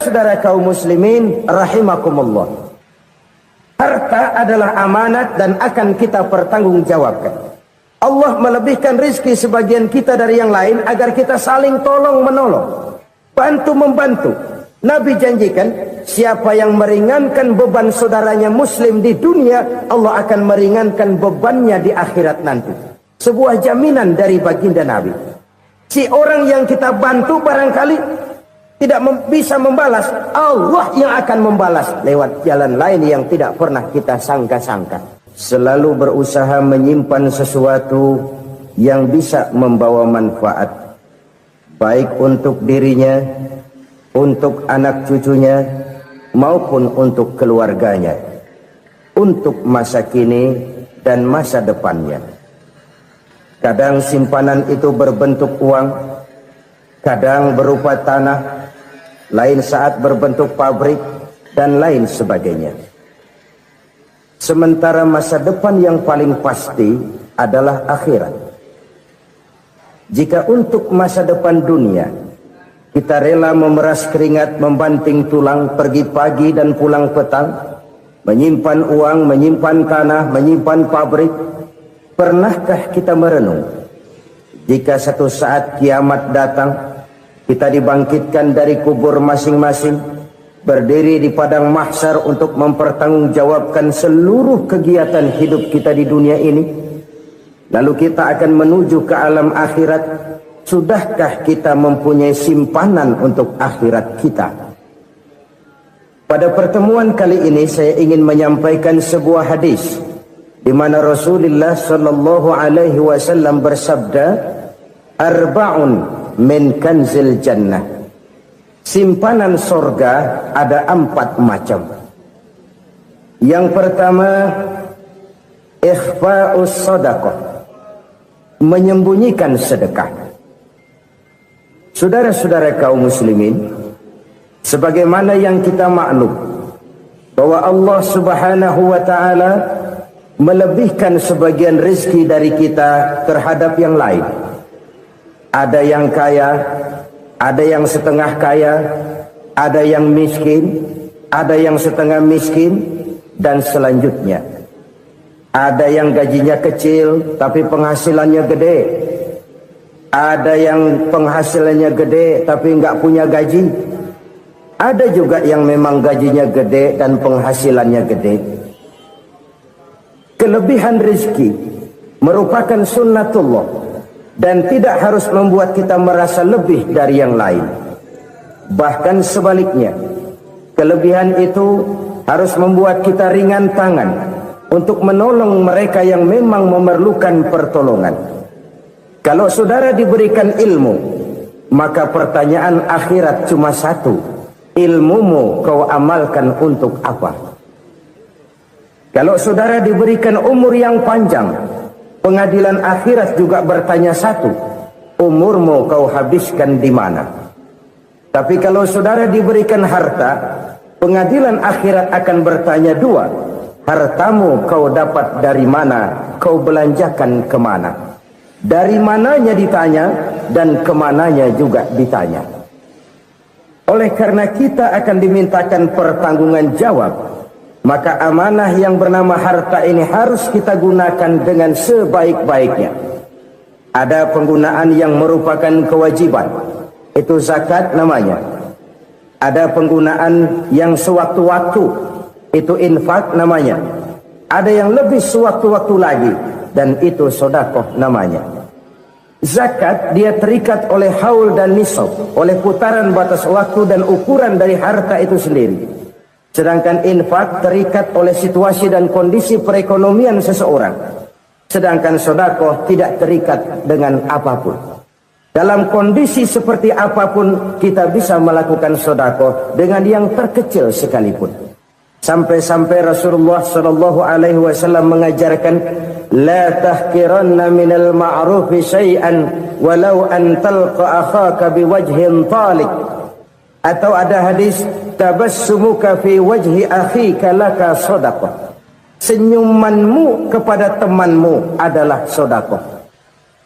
Saudara kaum muslimin rahimakumullah, harta adalah amanat dan akan kita pertanggungjawabkan. Allah melebihkan rizki sebagian kita dari yang lain agar kita saling tolong menolong, bantu membantu. Nabi janjikan, siapa yang meringankan beban saudaranya muslim di dunia, Allah akan meringankan bebannya di akhirat nanti. Sebuah jaminan dari baginda Nabi. Si orang yang kita bantu barangkali tidak bisa membalas, Allah yang akan membalas lewat jalan lain yang tidak pernah kita sangka-sangka. Selalu berusaha menyimpan sesuatu yang bisa membawa manfaat, baik untuk dirinya, untuk anak cucunya, maupun untuk keluarganya, untuk masa kini dan masa depannya. Kadang simpanan itu berbentuk uang, kadang berupa tanah, lain saat berbentuk pabrik, dan lain sebagainya. Sementara masa depan yang paling pasti adalah akhirat. Jika untuk masa depan dunia kita rela memeras keringat, membanting tulang, pergi pagi dan pulang petang, menyimpan uang, menyimpan tanah, menyimpan pabrik, pernahkah kita merenung jika satu saat kiamat datang, kita dibangkitkan dari kubur masing-masing, berdiri di padang mahsyar untuk mempertanggungjawabkan seluruh kegiatan hidup kita di dunia ini. Lalu kita akan menuju ke alam akhirat. Sudahkah kita mempunyai simpanan untuk akhirat kita? Pada pertemuan kali ini saya ingin menyampaikan sebuah hadis di mana Rasulullah sallallahu alaihi wasallam bersabda, "Arba'un min kanzil jannah." Simpanan sorga ada 4 macam. Yang pertama, ikhfa'us sadaqah, menyembunyikan sedekah. Saudara-saudara kaum muslimin, sebagaimana yang kita maklum bahwa Allah Subhanahu wa taala melebihkan sebagian rezeki dari kita terhadap yang lain. Ada yang kaya, ada yang setengah kaya, ada yang miskin, ada yang setengah miskin, dan selanjutnya. Ada yang gajinya kecil tapi penghasilannya gede. Ada yang penghasilannya gede tapi nggak punya gaji. Ada juga yang memang gajinya gede dan penghasilannya gede. Kelebihan rezeki merupakan sunnatullah dan tidak harus membuat kita merasa lebih dari yang lain. Bahkan sebaliknya, kelebihan itu harus membuat kita ringan tangan untuk menolong mereka yang memang memerlukan pertolongan. Kalau saudara diberikan ilmu, maka pertanyaan akhirat cuma satu: ilmumu kau amalkan untuk apa? Kalau saudara diberikan umur yang panjang, pengadilan akhirat juga bertanya satu: umurmu kau habiskan di mana? Tapi kalau saudara diberikan harta, pengadilan akhirat akan bertanya dua: hartamu kau dapat dari mana, kau belanjakan kemana? Dari mananya ditanya, dan kemananya juga ditanya. Oleh karena kita akan dimintakan pertanggungan jawab, maka amanah yang bernama harta ini harus kita gunakan dengan sebaik-baiknya. Ada penggunaan yang merupakan kewajiban, itu zakat namanya. Ada penggunaan yang sewaktu-waktu, itu infak namanya. Ada yang lebih sewaktu-waktu lagi, dan itu sedekah namanya. Zakat dia terikat oleh haul dan nisab, oleh putaran batas waktu dan ukuran dari harta itu sendiri. Sedangkan infak terikat oleh situasi dan kondisi perekonomian seseorang. Sedangkan sedekah tidak terikat dengan apapun. Dalam kondisi seperti apapun kita bisa melakukan sedekah dengan yang terkecil sekalipun. Sampai-sampai Rasulullah sallallahu alaihi wasallam mengajarkan, la tahqiranna minal ma'rufi syai'an walau an talqa akhaka biwajhin talik. Atau ada hadis, tabassumuka fi wajhi akhika laka shadaqah. Senyumanmu kepada temanmu adalah sedekah.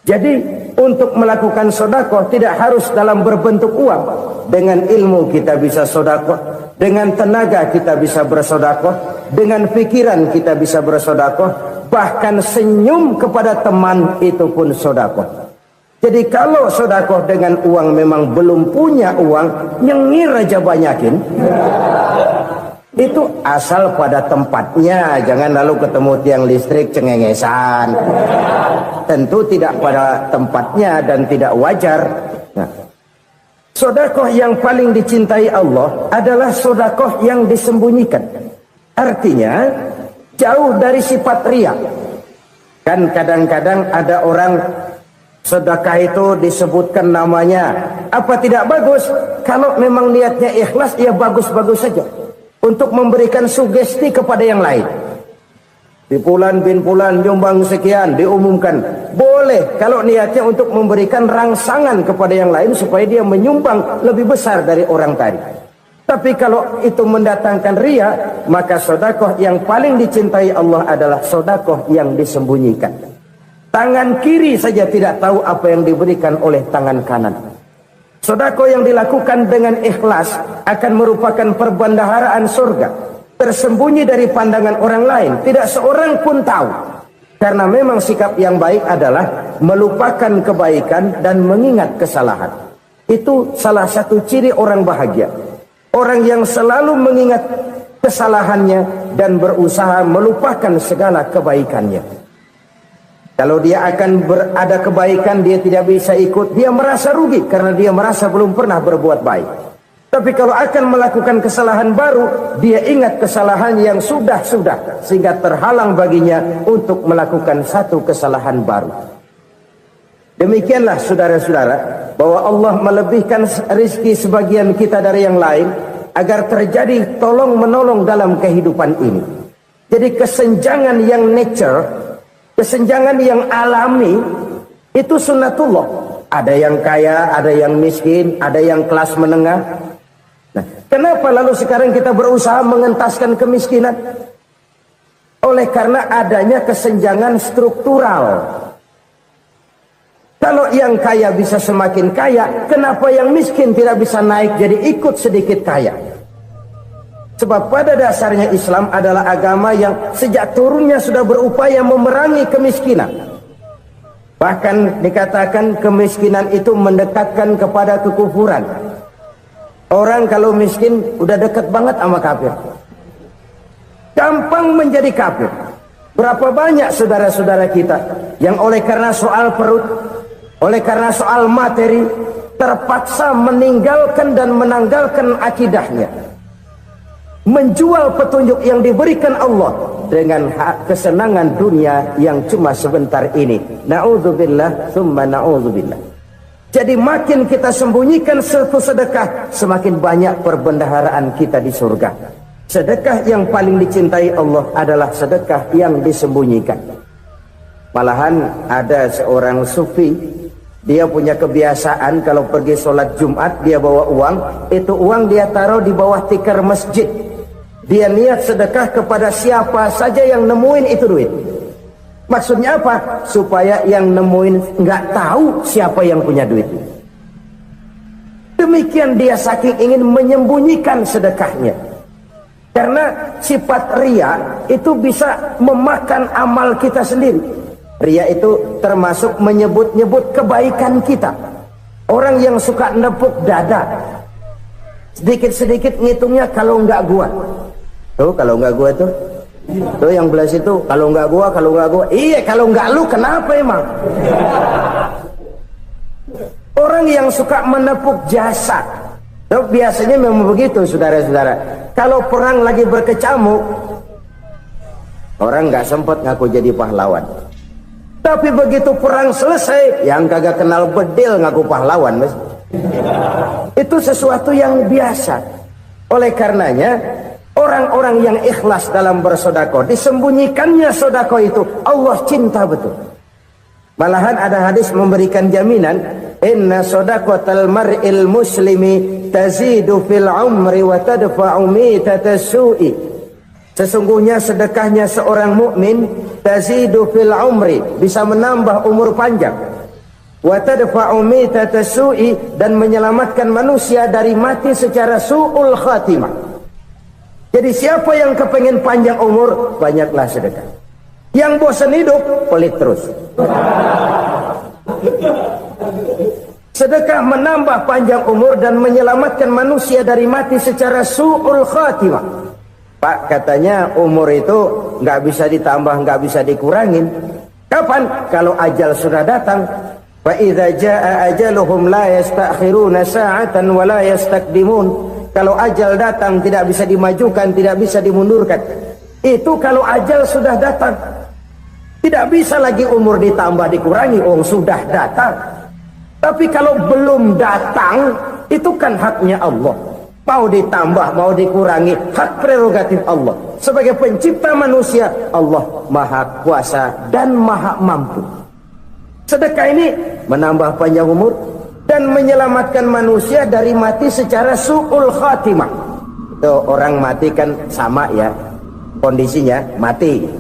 Jadi untuk melakukan sedekah tidak harus dalam berbentuk uang. Dengan ilmu kita bisa sedekah, dengan tenaga kita bisa bersedekah, dengan pikiran kita bisa bersedekah, bahkan senyum kepada teman itu pun sedekah. Jadi kalau sedekah dengan uang memang belum punya uang, nyengir aja banyakin. Itu asal pada tempatnya, jangan lalu ketemu tiang listrik cengengesan. Tentu tidak pada tempatnya dan tidak wajar. Nah, sedekah yang paling dicintai Allah adalah sedekah yang disembunyikan. Artinya jauh dari sifat riya. Kan kadang-kadang ada orang sedekah itu disebutkan namanya. Apa tidak bagus? Kalau memang niatnya ikhlas, ya bagus-bagus saja. Untuk memberikan sugesti kepada yang lain. Di Fulan bin Fulan nyumbang sekian, diumumkan. Boleh kalau niatnya untuk memberikan rangsangan kepada yang lain supaya dia menyumbang lebih besar dari orang tadi. Tapi kalau itu mendatangkan riya, maka sedekah yang paling dicintai Allah adalah sedekah yang disembunyikan. Tangan kiri saja tidak tahu apa yang diberikan oleh tangan kanan. Sedekah yang dilakukan dengan ikhlas akan merupakan perbendaharaan surga, tersembunyi dari pandangan orang lain, tidak seorang pun tahu. Karena memang sikap yang baik adalah melupakan kebaikan dan mengingat kesalahan. Itu salah satu ciri orang bahagia. Orang yang selalu mengingat kesalahannya dan berusaha melupakan segala kebaikannya. Kalau dia akan berada kebaikan, dia tidak bisa ikut, dia merasa rugi karena dia merasa belum pernah berbuat baik. Tapi kalau akan melakukan kesalahan baru, dia ingat kesalahan yang sudah-sudah, sehingga terhalang baginya untuk melakukan satu kesalahan baru. Demikianlah saudara-saudara, bahwa Allah melebihkan rezeki sebagian kita dari yang lain, agar terjadi tolong-menolong dalam kehidupan ini. Jadi kesenjangan yang nature, kesenjangan yang alami, itu sunnatullah. Ada yang kaya, ada yang miskin, ada yang kelas menengah. Nah, kenapa lalu sekarang kita berusaha mengentaskan kemiskinan? Oleh karena adanya kesenjangan struktural. Kalau yang kaya bisa semakin kaya, kenapa yang miskin tidak bisa naik jadi ikut sedikit kaya? Sebab pada dasarnya Islam adalah agama yang sejak turunnya sudah berupaya memerangi kemiskinan. Bahkan dikatakan kemiskinan itu mendekatkan kepada kekufuran. Orang kalau miskin udah dekat banget sama kafir. Gampang menjadi kafir. Berapa banyak saudara-saudara kita yang oleh karena soal perut, oleh karena soal materi, terpaksa meninggalkan dan menanggalkan akidahnya. Menjual petunjuk yang diberikan Allah dengan kesenangan dunia yang cuma sebentar ini. Na'udzubillah, thumma na'udzubillah. Jadi makin kita sembunyikan satu sedekah, semakin banyak perbendaharaan kita di surga. Sedekah yang paling dicintai Allah adalah sedekah yang disembunyikan. Malahan ada seorang sufi, dia punya kebiasaan kalau pergi sholat Jumat dia bawa uang, itu uang dia taruh di bawah tikar masjid. Dia niat sedekah kepada siapa saja yang nemuin itu duit. Maksudnya apa? Supaya yang nemuin nggak tahu siapa yang punya duit. Demikian dia saking ingin menyembunyikan sedekahnya. Karena sifat riya itu bisa memakan amal kita sendiri. Riya itu termasuk menyebut-nyebut kebaikan kita. Orang yang suka nepuk dada, sedikit-sedikit ngitungnya kalau nggak gua. Tuh kalau nggak gua tuh yang belah situ, kalau nggak gua. Iya, kalau nggak lu kenapa emang? Orang yang suka menepuk jasad, tuh biasanya memang begitu, saudara-saudara. Kalau perang lagi berkecamuk, orang nggak sempat ngaku jadi pahlawan. Tapi begitu perang selesai, yang kagak kenal bedil ngaku pahlawan, mas. Itu sesuatu yang biasa. Oleh karenanya, orang-orang yang ikhlas dalam bersedekah, disembunyikannya sedekah itu Allah cinta betul. Malahan ada hadis memberikan jaminan, inna shadaqatal mar'il muslimi tazidu fil umri wa tadfa'u mitatas su'i. Sesungguhnya sedekahnya seorang mukmin tazidu fil umri, bisa menambah umur panjang, wa tadfa'u mitata su'i, dan menyelamatkan manusia dari mati secara su'ul khatimah. Jadi siapa yang kepengen panjang umur, banyaklah sedekah. Yang bosan hidup, pelit terus. Sedekah menambah panjang umur dan menyelamatkan manusia dari mati secara su'ul khatimah. Pak, katanya umur itu nggak bisa ditambah, nggak bisa dikurangin. Kapan? Kalau ajal sudah datang. Fa idza jaa ajaluhum la yastakhiruna sa'atan wa la yastaqdimun. Kalau ajal datang tidak bisa dimajukan, tidak bisa dimundurkan. Itu kalau ajal sudah datang. Tidak bisa lagi umur ditambah dikurangi, sudah datang. Tapi kalau belum datang, itu kan haknya Allah. Mau ditambah, mau dikurangi, hak prerogatif Allah. Sebagai pencipta manusia, Allah Maha Kuasa dan Maha Mampu. Sedekah ini menambah panjang umur dan menyelamatkan manusia dari mati secara su'ul khatimah. Itu orang mati kan sama ya, kondisinya mati,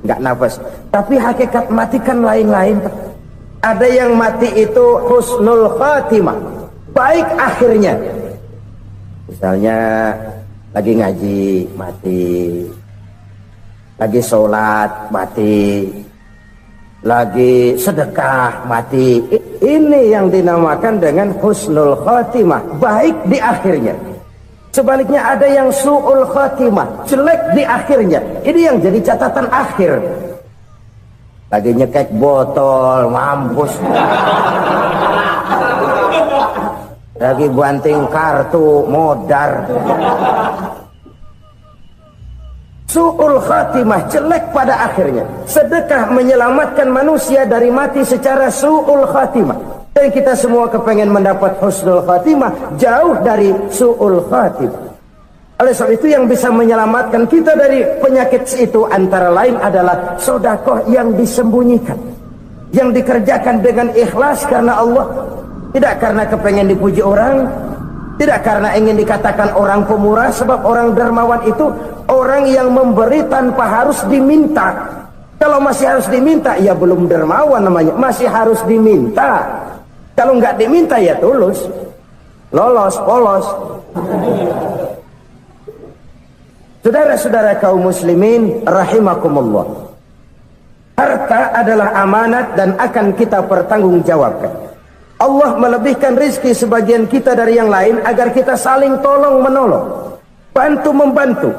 nggak nafas. Tapi hakikat mati kan lain-lain. Ada yang mati itu husnul khatimah, baik akhirnya. Misalnya lagi ngaji mati, lagi sholat mati, lagi sedekah mati. Ini yang dinamakan dengan husnul khatimah, baik di akhirnya. Sebaliknya ada yang su'ul khatimah, jelek di akhirnya. Ini yang jadi catatan akhir. Lagi nyekek botol, mampus. Lagi banting kartu, modar. Su'ul khatimah, jelek pada akhirnya. Sedekah menyelamatkan manusia dari mati secara su'ul khatimah. Dan kita semua kepengen mendapat husnul khatimah, jauh dari su'ul khatimah. Oleh sebab itu yang bisa menyelamatkan kita dari penyakit itu antara lain adalah sedekah yang disembunyikan, yang dikerjakan dengan ikhlas karena Allah, tidak karena kepengen dipuji orang, tidak karena ingin dikatakan orang pemurah. Sebab orang dermawan itu orang yang memberi tanpa harus diminta. Kalau masih harus diminta, ya belum dermawan namanya, masih harus diminta. Kalau nggak diminta ya tulus, lolos, polos. Saudara-saudara kaum muslimin rahimakumullah, harta adalah amanat dan akan kita pertanggungjawabkan. Allah melebihkan rizki sebagian kita dari yang lain agar kita saling tolong menolong, bantu membantu.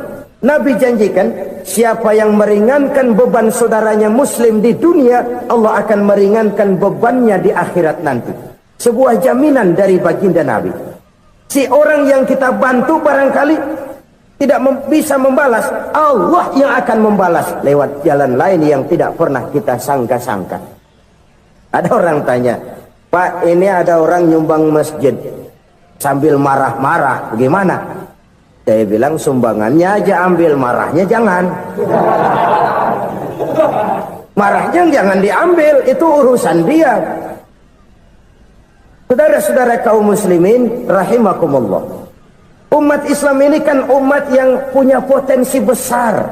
Nabi janjikan, siapa yang meringankan beban saudaranya muslim di dunia, Allah akan meringankan bebannya di akhirat nanti. Sebuah jaminan dari baginda Nabi. Si orang yang kita bantu barangkali tidak bisa membalas, Allah yang akan membalas lewat jalan lain yang tidak pernah kita sangka-sangka. Ada orang tanya, Pak, ini ada orang nyumbang masjid sambil marah-marah, bagaimana? Saya bilang sumbangannya aja ambil, marahnya jangan. Marahnya jangan diambil, itu urusan dia. Saudara-saudara kaum muslimin rahimakumullah, umat Islam ini kan umat yang punya potensi besar.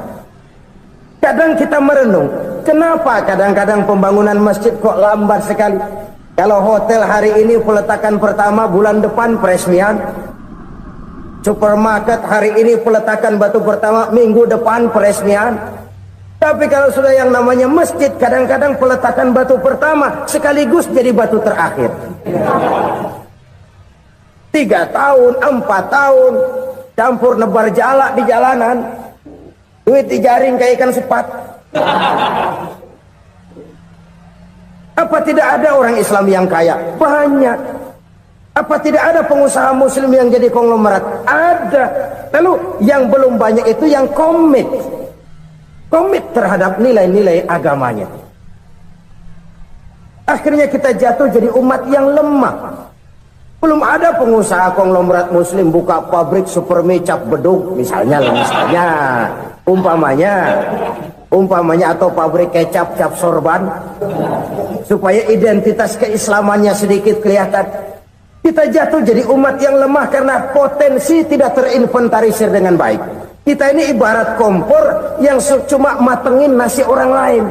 Kadang kita merenung, kenapa kadang-kadang pembangunan masjid kok lambat sekali? Kalau hotel hari ini peletakan pertama, bulan depan peresmian. Supermarket hari ini peletakan batu pertama, minggu depan peresmian. Tapi kalau sudah yang namanya masjid, kadang-kadang peletakan batu pertama sekaligus jadi batu terakhir. 3 tahun, 4 tahun, campur nebar jalak di jalanan, duit dijaring kayak ikan sepat. Apa tidak ada orang Islam yang kaya? Banyak. Apa tidak ada pengusaha muslim yang jadi konglomerat? Ada. Lalu yang belum banyak itu yang komit terhadap nilai-nilai agamanya. Akhirnya kita jatuh jadi umat yang lemah. Belum ada pengusaha konglomerat muslim buka pabrik supermi cap beduk misalnya umpamanya atau pabrik kecap cap sorban supaya identitas keislamannya sedikit kelihatan. Kita jatuh jadi umat yang lemah karena potensi tidak terinventarisir dengan baik. Kita ini ibarat kompor yang cuma matengin nasi orang lain.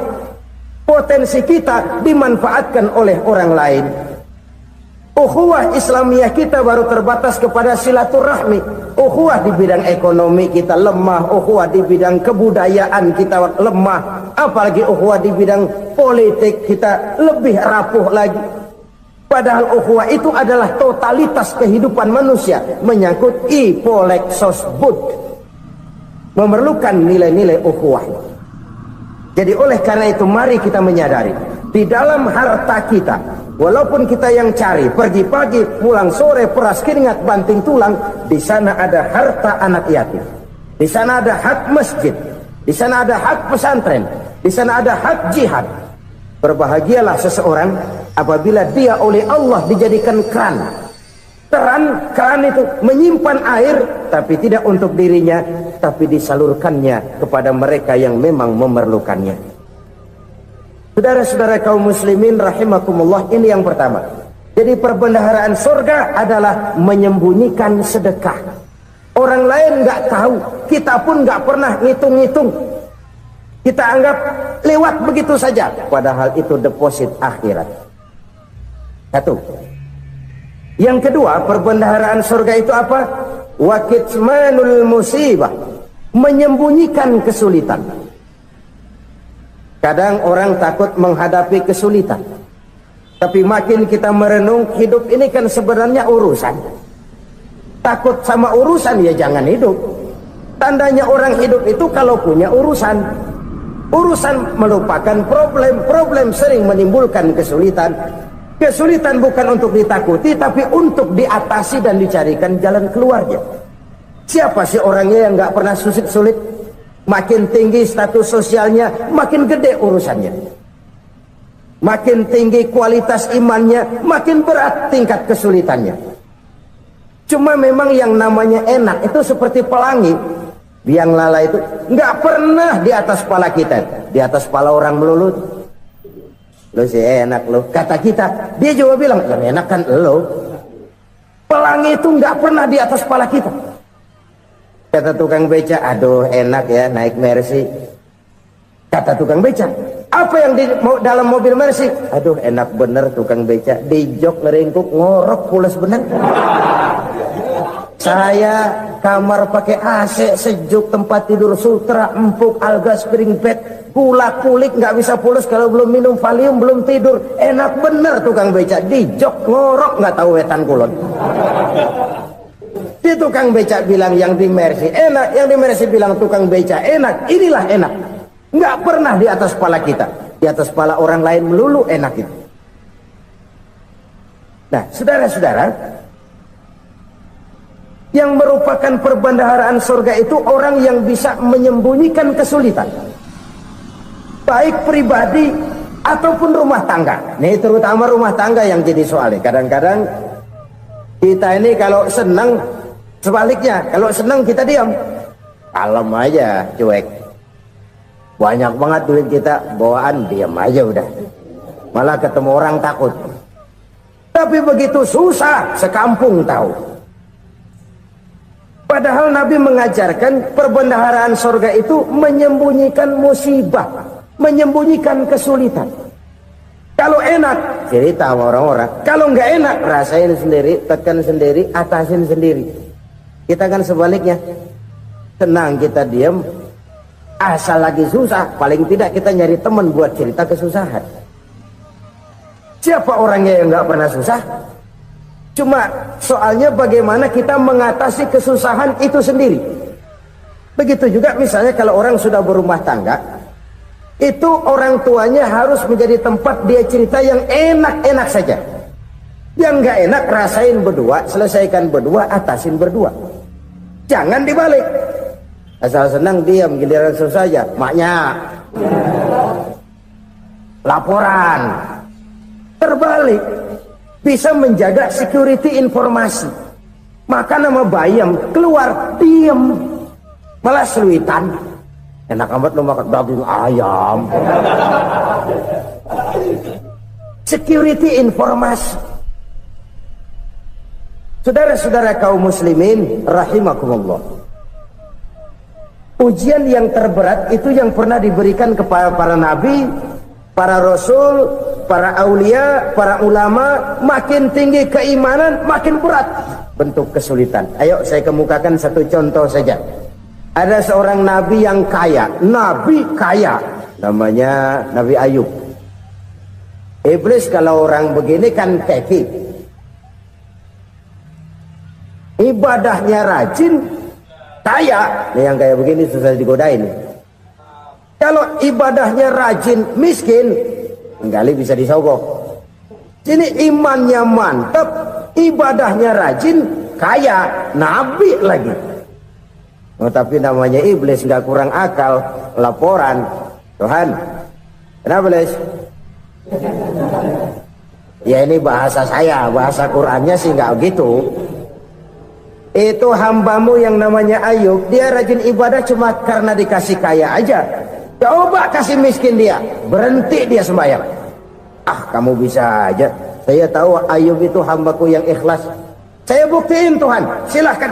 Potensi kita dimanfaatkan oleh orang lain. Ukhuwah Islamiyah kita baru terbatas kepada silaturahmi. Ukhuwah di bidang ekonomi kita lemah, ukhuwah di bidang kebudayaan kita lemah, apalagi ukhuwah di bidang politik kita lebih rapuh lagi. Padahal ukhuwah itu adalah totalitas kehidupan manusia, menyangkut ipolek sosbud, memerlukan nilai-nilai ukhuwah. Jadi oleh karena itu mari kita menyadari di dalam harta kita, walaupun kita yang cari pergi pagi pulang sore peras keringat banting tulang, di sana ada harta anak yatim, di sana ada hak masjid, di sana ada hak pesantren, di sana ada hak jihad. Berbahagialah seseorang apabila dia oleh Allah dijadikan keran. Keran itu menyimpan air, tapi tidak untuk dirinya, tapi disalurkannya kepada mereka yang memang memerlukannya. Saudara-saudara kaum muslimin rahimakumullah, ini yang pertama. Jadi perbendaharaan surga adalah menyembunyikan sedekah. Orang lain nggak tahu, kita pun nggak pernah ngitung-ngitung. Kita anggap lewat begitu saja, padahal itu deposit akhirat. Satu. Yang kedua, perbendaharaan surga itu apa? Wa kitmanul musibah, menyembunyikan kesulitan. Kadang orang takut menghadapi kesulitan, tapi makin kita merenung, hidup ini kan sebenarnya urusan. Takut sama urusan ya jangan hidup. Tandanya orang hidup itu kalau punya urusan. Urusan melupakan problem, problem sering menimbulkan kesulitan. Kesulitan bukan untuk ditakuti, tapi untuk diatasi dan dicarikan jalan keluarnya. Siapa sih orangnya yang nggak pernah sulit-sulit? Makin tinggi status sosialnya, makin gede urusannya. Makin tinggi kualitas imannya, makin berat tingkat kesulitannya. Cuma memang yang namanya enak itu seperti pelangi. Biang lala itu nggak pernah di atas kepala kita, di atas kepala orang melulu. Lo sih enak lo, kata kita. Dia juga bilang yang enak kan lo. Pelangi itu nggak pernah di atas kepala kita. Kata tukang beca, aduh enak ya naik Mercy. Kata tukang beca, apa yang di dalam mobil Mercy? Aduh enak bener tukang beca, di jok ngeringkuk ngorok pulas bener. Saya kamar pakai AC sejuk, tempat tidur sutra empuk, alga spring bed, kulak kulik nggak bisa pulas kalau belum minum Valium, belum tidur. Enak bener tukang beca, di jok ngorok nggak tahu wetan kulon. Di tukang beca bilang yang di Mercy enak, yang di Mercy bilang tukang beca enak. Inilah enak, nggak pernah di atas kepala kita, di atas kepala orang lain melulu enak itu. Nah saudara-saudara, yang merupakan perbendaharaan surga itu orang yang bisa menyembunyikan kesulitan, baik pribadi ataupun rumah tangga. Nih terutama rumah tangga yang jadi soalnya. Kadang-kadang kita ini kalau senang, sebaliknya kalau senang kita diam, kalem aja, cuek. Banyak banget duit kita bawaan, diam aja udah. Malah ketemu orang takut. Tapi begitu susah, sekampung tahu. Padahal Nabi mengajarkan perbendaharaan surga itu menyembunyikan musibah, menyembunyikan kesulitan. Kalau enak, cerita sama orang-orang. Kalau nggak enak, rasain sendiri, tekan sendiri, atasin sendiri. Kita kan sebaliknya, senang kita diam, asal lagi susah, paling tidak kita nyari teman buat cerita kesusahan. Siapa orangnya yang nggak pernah susah? Cuma soalnya bagaimana kita mengatasi kesusahan itu sendiri. Begitu juga misalnya kalau orang sudah berumah tangga, itu orang tuanya harus menjadi tempat dia cerita yang enak-enak saja. Yang nggak enak rasain berdua, selesaikan berdua, atasin berdua. Jangan dibalik. Asal senang diam, giliran susah aja, maknya laporan. Terbalik. Bisa menjaga security informasi. Maka nama bayam keluar diem, malah seluitan. Enak amat lo makan daging ayam. Security informasi. Saudara-saudara kaum muslimin rahimakumullah, ujian yang terberat itu yang pernah diberikan kepada para nabi para rasul, para aulia, para ulama, makin tinggi keimanan, makin berat bentuk kesulitan. Ayo saya kemukakan satu contoh saja. Ada seorang nabi yang kaya, nabi kaya, namanya Nabi Ayub. Iblis kalau orang begini kan keki, ibadahnya rajin, kaya. Nih yang kayak begini susah digodain. Kalau ibadahnya rajin, miskin, kali bisa disogok. Sini imannya mantap, ibadahnya rajin, kaya, nabi lagi. Oh, tapi namanya iblis, nggak kurang akal. Laporan, Tuhan, kenapa Les? Ya ini bahasa saya, bahasa Qurannya sih nggak gitu. Itu hambamu yang namanya Ayub, dia rajin ibadah cuma karena dikasih kaya aja. Coba kasih miskin dia, berhenti dia sembahyang. Ah, kamu bisa aja. Saya tahu Ayub itu hambaku yang ikhlas. Saya buktiin Tuhan, silahkan.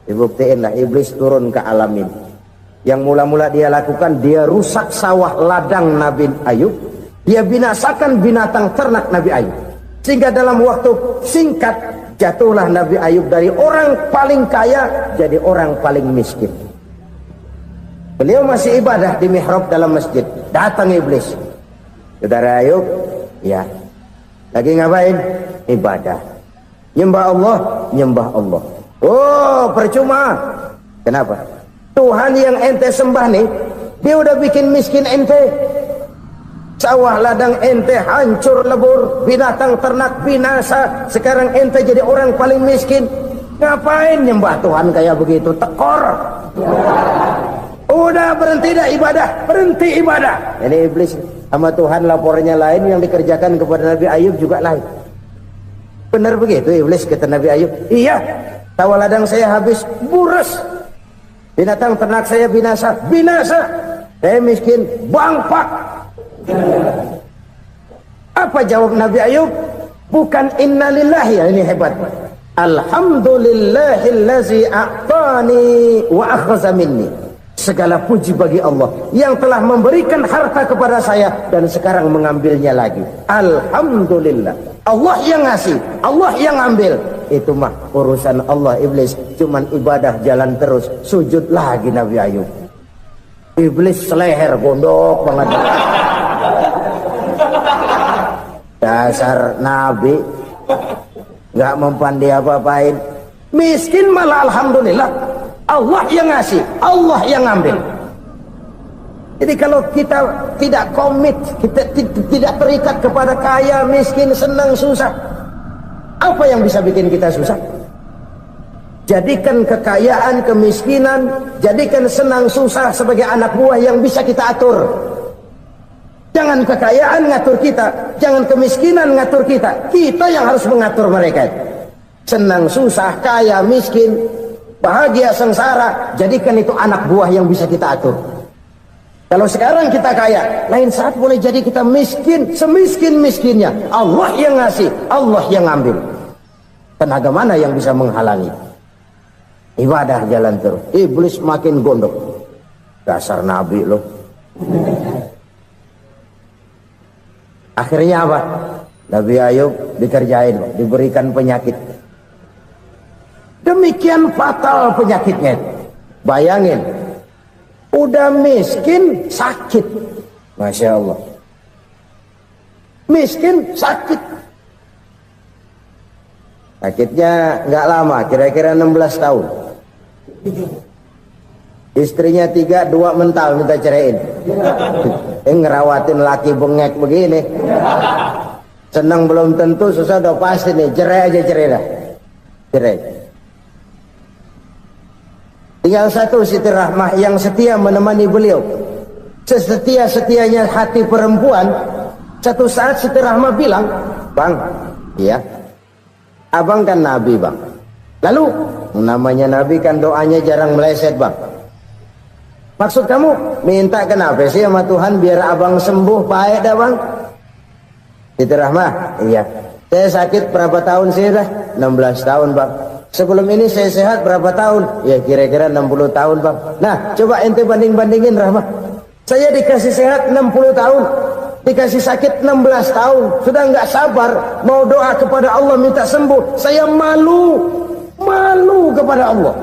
Dibuktiin lah, iblis turun ke alam ini. Yang mula-mula dia lakukan, dia rusak sawah ladang Nabi Ayub. Dia binasakan binatang ternak Nabi Ayub. Sehingga dalam waktu singkat, jatuhlah Nabi Ayub dari orang paling kaya jadi orang paling miskin. Beliau masih ibadah di mihrab dalam masjid. Datang iblis. Saudara Ayub, ya, lagi ngapain? Ibadah. Nyembah Allah, nyembah Allah. Oh, percuma. Kenapa? Tuhan yang ente sembah nih, dia udah bikin miskin ente. Sawah ladang ente hancur lebur, binatang ternak binasa. Sekarang ente jadi orang paling miskin. Ngapain nyembah Tuhan kayak begitu? Tekor. Udah berhenti dah ibadah, berhenti ibadah. Ini iblis sama Tuhan lapornya lain, yang dikerjakan kepada Nabi Ayub juga lain. Benar begitu iblis, kata Nabi Ayub. Iya, sawah ladang saya habis, buras. Binatang ternak saya binasa, binasa. Saya miskin, bangpak. Apa jawab Nabi Ayub? Bukan innalillahi, ini hebat. Alhamdulillahillazi a'tani wa akhza minni. Segala puji bagi Allah yang telah memberikan harta kepada saya dan sekarang mengambilnya lagi. Alhamdulillah. Allah yang ngasih, Allah yang ambil. Itu mah urusan Allah. Iblis cuman ibadah jalan terus, sujud lagi Nabi Ayub. Iblis seleher gondok banget. Dasar Nabi nggak mempan dia apa-apain. Miskin malah alhamdulillah. Allah yang ngasih, Allah yang ngambil. Jadi kalau kita tidak komit, kita tidak terikat kepada kaya, miskin, senang, susah, apa yang bisa bikin kita susah? Jadikan kekayaan, kemiskinan, jadikan senang, susah sebagai anak buah yang bisa kita atur. Jangan kekayaan ngatur kita, jangan kemiskinan ngatur kita. Kita yang harus mengatur mereka. Senang, susah, kaya, miskin, bahagia, sengsara, jadikan itu anak buah yang bisa kita atur. Kalau sekarang kita kaya, lain saat boleh jadi kita miskin, semiskin-miskinnya. Allah yang ngasih, Allah yang ngambil. Tenaga mana yang bisa menghalangi? Ibadah jalan terus. Iblis makin gondok. Dasar Nabi loh. Akhirnya apa? Nabi Ayub dikerjain, diberikan penyakit. Demikian fatal penyakitnya. Bayangin, udah miskin sakit. Masya Allah. Miskin sakit. Sakitnya nggak lama, kira-kira 16 tahun. Istrinya 3, 2 mental minta ceraiin. Ngerawatin laki bengek begini. Senang belum tentu, susah udah pasti nih. Cerai aja, cerai dah. Cerai. Tinggal satu Siti Rahmah yang setia menemani beliau. Sesetia-setianya hati perempuan. Satu saat Siti Rahmah bilang, "Bang, iya, abang kan Nabi bang. Lalu, namanya Nabi kan doanya jarang meleset bang. Maksud kamu minta kenapa sih sama Tuhan biar abang sembuh baik dah bang?" Siti Rahmah, iya. Saya sakit berapa tahun sih dah? 16 tahun bang. Sebelum ini saya sehat berapa tahun? Ya kira-kira 60 tahun bang. Nah coba ente banding-bandingin Rahmah. Saya dikasih sehat 60 tahun. dikasih sakit 16 tahun, sudah nggak sabar mau doa kepada Allah minta sembuh. Saya malu kepada Allah.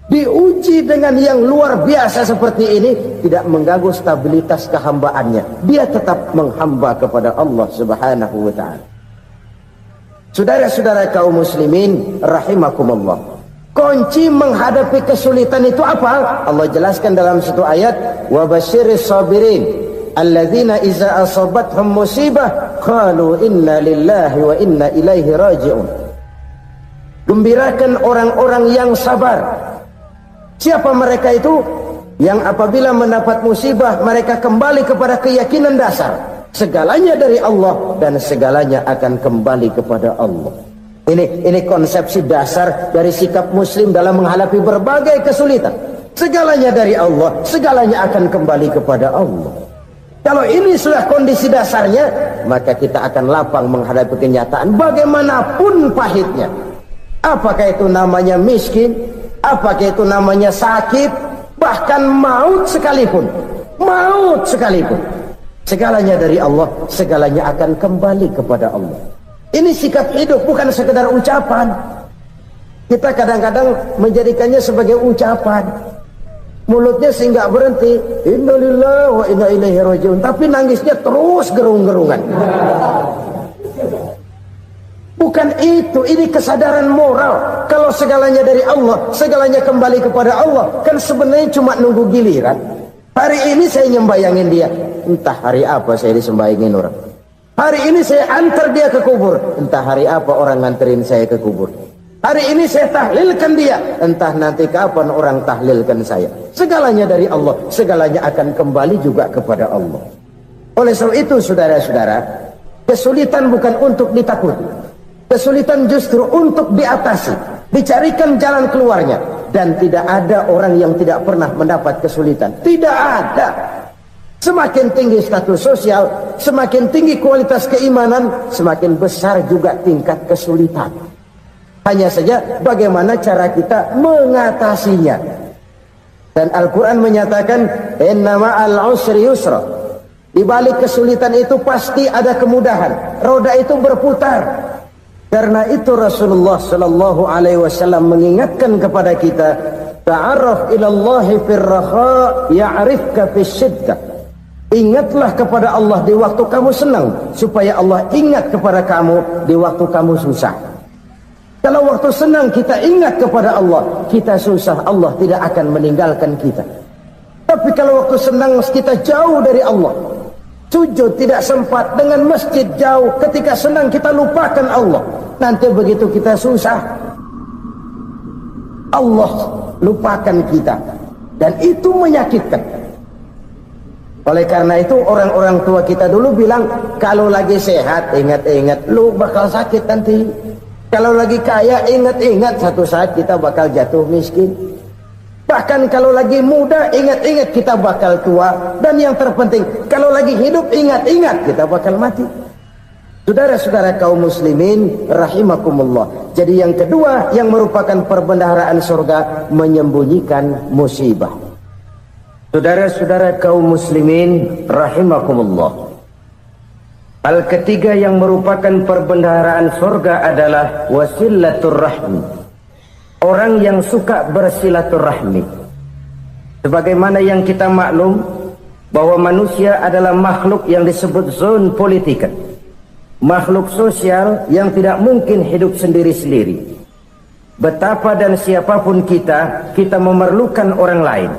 Diuji dengan yang luar biasa seperti ini, tidak mengganggu stabilitas kehambaannya. Dia tetap menghamba kepada Allah Subhanahu wa ta'ala. Saudara-saudara kaum muslimin rahimakumullah, kunci menghadapi kesulitan itu apa? Allah jelaskan dalam satu ayat, wa basyiris sabirin alladzina iza asabathum musibah qalu inna lillahi wa inna ilaihi raji'un. Gembirakan orang-orang yang sabar. Siapa mereka itu? Yang apabila mendapat musibah mereka kembali kepada keyakinan dasar, segalanya dari Allah dan segalanya akan kembali kepada Allah. Ini konsepsi dasar dari sikap muslim dalam menghadapi berbagai kesulitan. Segalanya dari Allah, segalanya akan kembali kepada Allah. Kalau ini sudah kondisi dasarnya, maka kita akan lapang menghadapi kenyataan bagaimanapun pahitnya. Apakah itu namanya miskin, apakah itu namanya sakit, bahkan maut sekalipun. Segalanya dari Allah, segalanya akan kembali kepada Allah. Ini sikap hidup, bukan sekedar ucapan. Kita kadang-kadang menjadikannya sebagai ucapan. Mulutnya sih nggak berhenti, innalillahi wa inna ilaihi raji'un, tapi nangisnya terus gerung-gerungan. Bukan itu, ini kesadaran moral. Kalau segalanya dari Allah, segalanya kembali kepada Allah, kan sebenarnya cuma nunggu giliran. Hari ini saya nyembayangin dia, entah hari apa saya disembayangin orang. Hari ini saya antar dia ke kubur, entah hari apa orang nganterin saya ke kubur. Hari ini saya tahlilkan dia, entah nanti kapan orang tahlilkan saya. Segalanya dari Allah, segalanya akan kembali juga kepada Allah. Oleh sebab itu saudara-saudara, kesulitan bukan untuk ditakuti. Kesulitan justru untuk diatasi, dicarikan jalan keluarnya. Dan tidak ada orang yang tidak pernah mendapat kesulitan. Tidak ada. Semakin tinggi status sosial, semakin tinggi kualitas keimanan, semakin besar juga tingkat kesulitan. Hanya saja bagaimana cara kita mengatasinya. Dan Al-Quran menyatakan, inna ma'al usri yusra. Di balik kesulitan itu pasti ada kemudahan. Roda itu berputar. Karena itu Rasulullah sallallahu alaihi wasallam mengingatkan kepada kita, ta'arraf ilallahi fir raha ya'rifka fis syiddah. Ingatlah kepada Allah di waktu kamu senang, supaya Allah ingat kepada kamu di waktu kamu susah. Kalau waktu senang kita ingat kepada Allah, kita susah, Allah tidak akan meninggalkan kita. Tapi kalau waktu senang kita jauh dari Allah, sujud tidak sempat, dengan masjid jauh, ketika senang kita lupakan Allah. Nanti begitu kita susah, Allah lupakan kita. Dan itu menyakitkan. Oleh karena itu orang-orang tua kita dulu bilang, kalau lagi sehat ingat-ingat lu bakal sakit nanti. Kalau lagi kaya ingat-ingat satu saat kita bakal jatuh miskin. Bahkan kalau lagi muda ingat-ingat kita bakal tua. Dan yang terpenting, kalau lagi hidup ingat-ingat kita bakal mati. Saudara-saudara kaum muslimin rahimakumullah. Jadi yang kedua yang merupakan perbendaharaan surga, menyembunyikan musibah. Saudara-saudara kaum muslimin rahimakumullah. Hal ketiga yang merupakan perbendaharaan surga adalah wasilatur rahmi. Orang yang suka bersilaturahmi. Sebagaimana yang kita maklum bahwa manusia adalah makhluk yang disebut zon politika. Makhluk sosial yang tidak mungkin hidup sendiri-sendiri. Betapa dan siapapun kita memerlukan orang lain.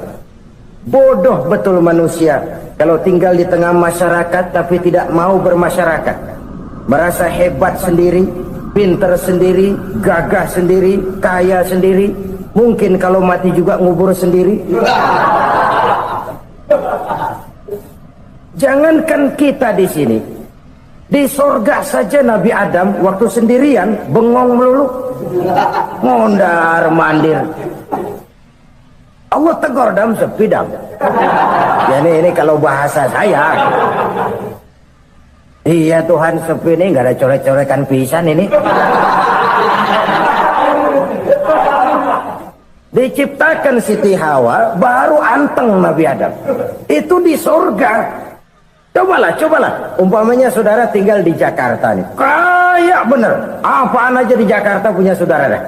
Bodoh betul manusia kalau tinggal di tengah masyarakat tapi tidak mau bermasyarakat. Merasa hebat sendiri, pinter sendiri, gagah sendiri, kaya sendiri. Mungkin kalau mati juga ngubur sendiri. Jangankan kita di sini, di sorga saja Nabi Adam waktu sendirian bengong melulu, mondar mandir. Allah tegur dam sepi dam. Jadi ini kalau bahasa saya, iya Tuhan sepi ini nggak ada coret-corekan pisan ini. Diciptakan Siti Hawa baru anteng Nabi Adam. Itu di surga. Cobalah. Umpamanya saudara tinggal di Jakarta nih. Kayak bener. Apaan aja di Jakarta punya saudara dah.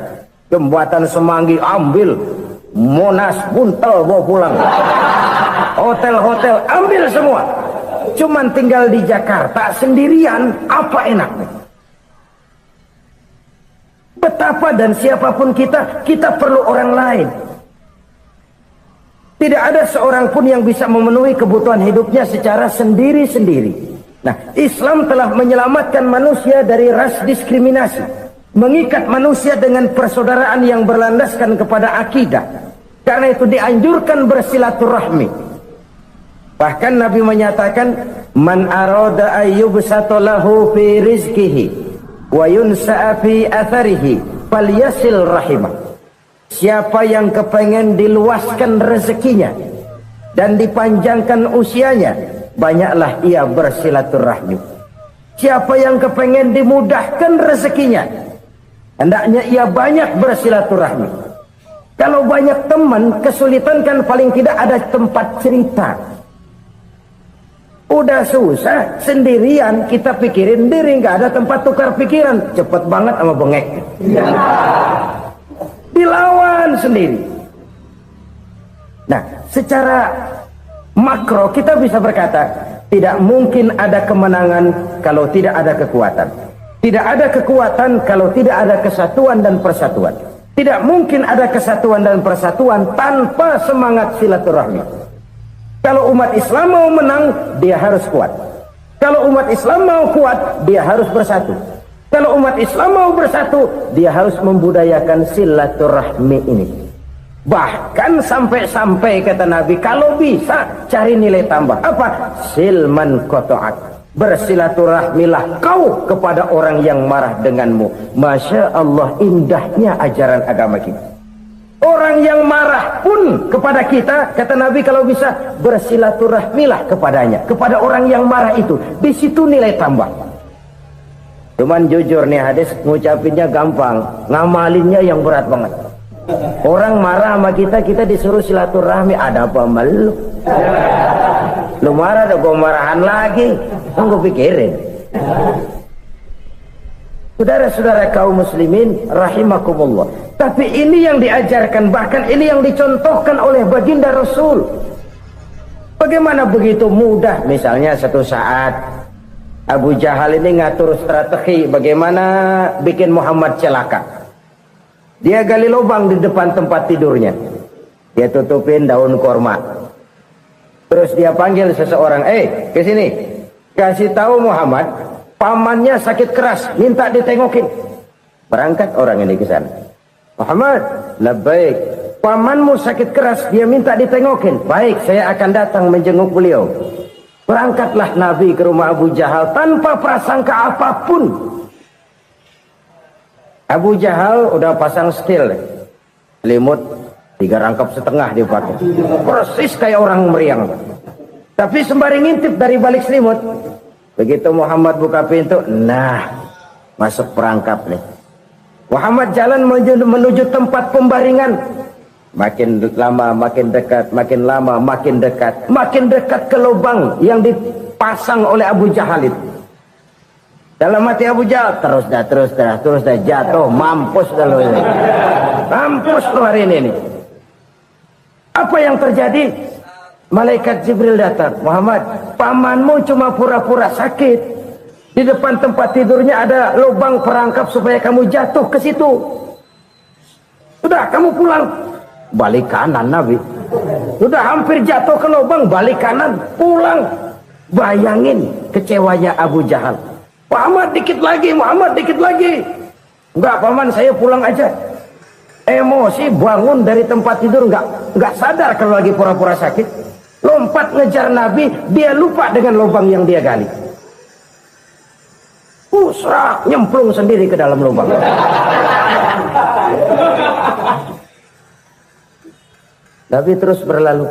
Jembatan Semanggi ambil. Monas, Buntel bawa pulang. Hotel-hotel ambil semua. Cuman tinggal di Jakarta sendirian. Apa enaknya? Betapa dan siapapun kita perlu orang lain. Tidak ada seorang pun yang bisa memenuhi kebutuhan hidupnya secara sendiri-sendiri. Nah, Islam telah menyelamatkan manusia dari ras diskriminasi. Mengikat manusia dengan persaudaraan yang berlandaskan kepada akidah. Karena itu dianjurkan bersilaturahmi. Bahkan Nabi menyatakan, Man arada ayyubsata lahu fi rizkihi wa yunsa'a fi atharihi falyasil rahimah. Siapa yang kepengen diluaskan rezekinya dan dipanjangkan usianya, banyaklah ia bersilaturahmi. Siapa yang kepengen dimudahkan rezekinya, hendaknya ia banyak bersilaturahmi. Kalau banyak teman, kesulitan kan paling tidak ada tempat cerita. Udah susah, sendirian kita pikirin diri, nggak ada tempat tukar pikiran. Cepet banget sama bengek. Dilawan sendiri. Nah, secara makro kita bisa berkata, tidak mungkin ada kemenangan kalau tidak ada kekuatan. Tidak ada kekuatan kalau tidak ada kesatuan dan persatuan. Tidak mungkin ada kesatuan dan persatuan tanpa semangat silaturahmi. Kalau umat Islam mau menang, dia harus kuat. Kalau umat Islam mau kuat, dia harus bersatu. Kalau umat Islam mau bersatu, dia harus membudayakan silaturahmi ini. Bahkan sampai-sampai kata Nabi, kalau bisa cari nilai tambah. Apa? Silman qata'ak. Bersilaturahmilah kau kepada orang yang marah denganmu. Masya Allah, indahnya ajaran agama kita. Orang yang marah pun kepada kita, kata Nabi, kalau bisa bersilaturahmilah kepadanya. Kepada orang yang marah itu. Di situ nilai tambah. Cuman jujur nih hadis, ngucapinnya gampang, ngamalinnya yang berat banget. Orang marah sama kita disuruh silaturahmi. Ada apa malu? Lu marah, ada gua marahan lagi. Tunggu pikirin. Saudara-saudara kaum muslimin rahimakumullah. Tapi ini yang diajarkan, bahkan ini yang dicontohkan oleh baginda Rasul. Bagaimana begitu mudah, misalnya satu saat Abu Jahal ini ngatur strategi bagaimana bikin Muhammad celaka. Dia gali lubang di depan tempat tidurnya. Dia tutupin daun korma. Terus dia panggil seseorang, ke sini. Kasih tahu Muhammad, pamannya sakit keras, minta ditengokin. Berangkat orang ini ke sana. Muhammad, labbaik. Pamanmu sakit keras, dia minta ditengokin. Baik, saya akan datang menjenguk beliau. Berangkatlah Nabi ke rumah Abu Jahal tanpa prasangka apapun. Abu Jahal udah pasang stil, selimut 3 rangkap setengah dipakai, persis kayak orang meriang. Tapi sembari ngintip dari balik selimut, begitu Muhammad buka pintu, nah masuk perangkap nih. Muhammad jalan menuju tempat pembaringan. Makin lama makin dekat, makin lama makin dekat, makin dekat ke lubang yang dipasang oleh Abu Jahal itu. Dalam hati Abu Jahal, terus dah jatuh, mampus dah lo ini. Mampus lo hari ini. Apa yang terjadi? Malaikat Jibril datang. Muhammad, pamanmu cuma pura-pura sakit. Di depan tempat tidurnya ada lubang perangkap supaya kamu jatuh ke situ. Sudah, kamu pulang. Balik kanan Nabi. Sudah hampir jatuh ke lubang, balik kanan, pulang. Bayangin kecewanya Abu Jahal. Muhammad dikit lagi, Muhammad dikit lagi. Enggak paman, saya pulang aja. Emosi bangun dari tempat tidur, enggak sadar kalau lagi pura-pura sakit. Lompat ngejar Nabi, dia lupa dengan lubang yang dia gali. Usrak, nyemplung sendiri ke dalam lubang. Nabi terus berlalu.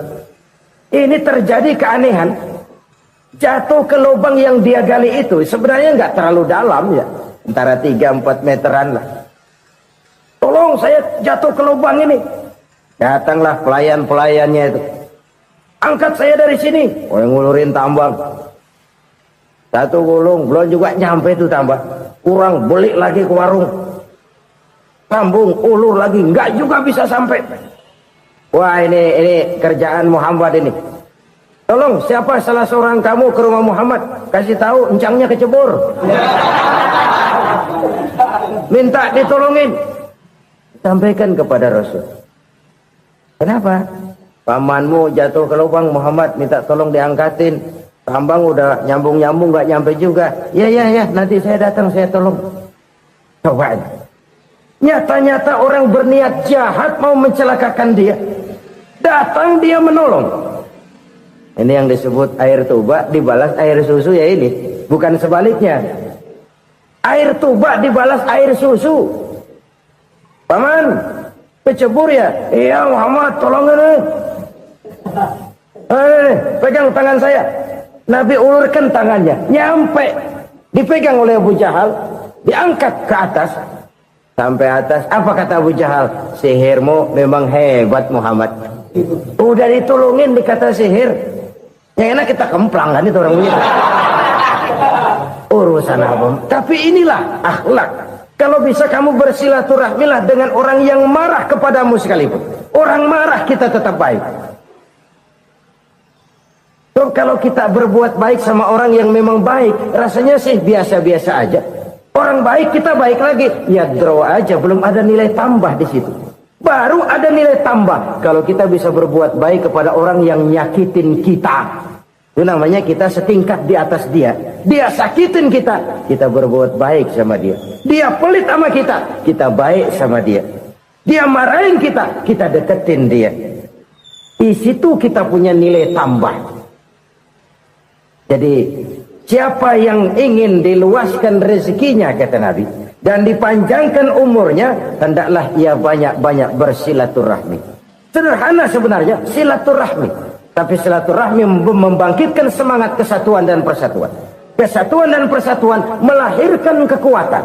Ini terjadi keanehan. Jatuh ke lubang yang dia gali itu sebenarnya nggak terlalu dalam ya, antara 3-4 meteran lah. Tolong saya jatuh ke lubang ini. Datanglah pelayan-pelayannya itu. Angkat saya dari sini. Oh, yang ngulurin tambang. Satu gulung belum juga nyampe itu tambah. Kurang beli lagi ke warung. Sambung ulur lagi enggak juga bisa sampai. Wah ini kerjaan Muhammad ini. Tolong siapa salah seorang kamu ke rumah Muhammad, kasih tahu encangnya kecebur. Minta ditolongin. Sampaikan kepada Rasul. Kenapa? Pamanmu jatuh ke lubang, Muhammad minta tolong diangkatin. Tambang udah nyambung-nyambung gak nyampe juga. Ya, nanti saya datang, saya tolong. Coba. Nyata-nyata orang berniat jahat mau mencelakakan dia. Datang dia menolong. Ini yang disebut air tuba dibalas air susu ya ini. Bukan sebaliknya. Air tuba dibalas air susu. Paman, kecebur ya? Iya Muhammad, tolong ini. Pegang tangan saya. Nabi ulurkan tangannya, nyampe, dipegang oleh Abu Jahal, diangkat ke atas, sampai atas. Apa kata Abu Jahal? Sihirmu memang hebat Muhammad. Udah ditolongin dikata sihir, yang enak kita kemplang kan itu orang begitu. Urusan apa? Tapi inilah akhlak. Kalau bisa kamu bersilaturahmilah dengan orang yang marah kepadamu sekalipun. Orang marah kita tetap baik. So, kalau kita berbuat baik sama orang yang memang baik, rasanya sih biasa-biasa aja. Orang baik kita baik lagi, ya draw aja, belum ada nilai tambah di situ. Baru ada nilai tambah kalau kita bisa berbuat baik kepada orang yang nyakitin kita. Itu namanya kita setingkat di atas dia. Dia sakitin kita, kita berbuat baik sama dia. Dia pelit sama kita, kita baik sama dia. Dia marahin kita, kita deketin dia. Di situ kita punya nilai tambah. Jadi siapa yang ingin diluaskan rezekinya kata Nabi dan dipanjangkan umurnya, hendaklah ia banyak-banyak bersilaturahmi. Sederhana sebenarnya silaturahmi, tapi silaturahmi membangkitkan semangat kesatuan dan persatuan. Kesatuan dan persatuan melahirkan kekuatan.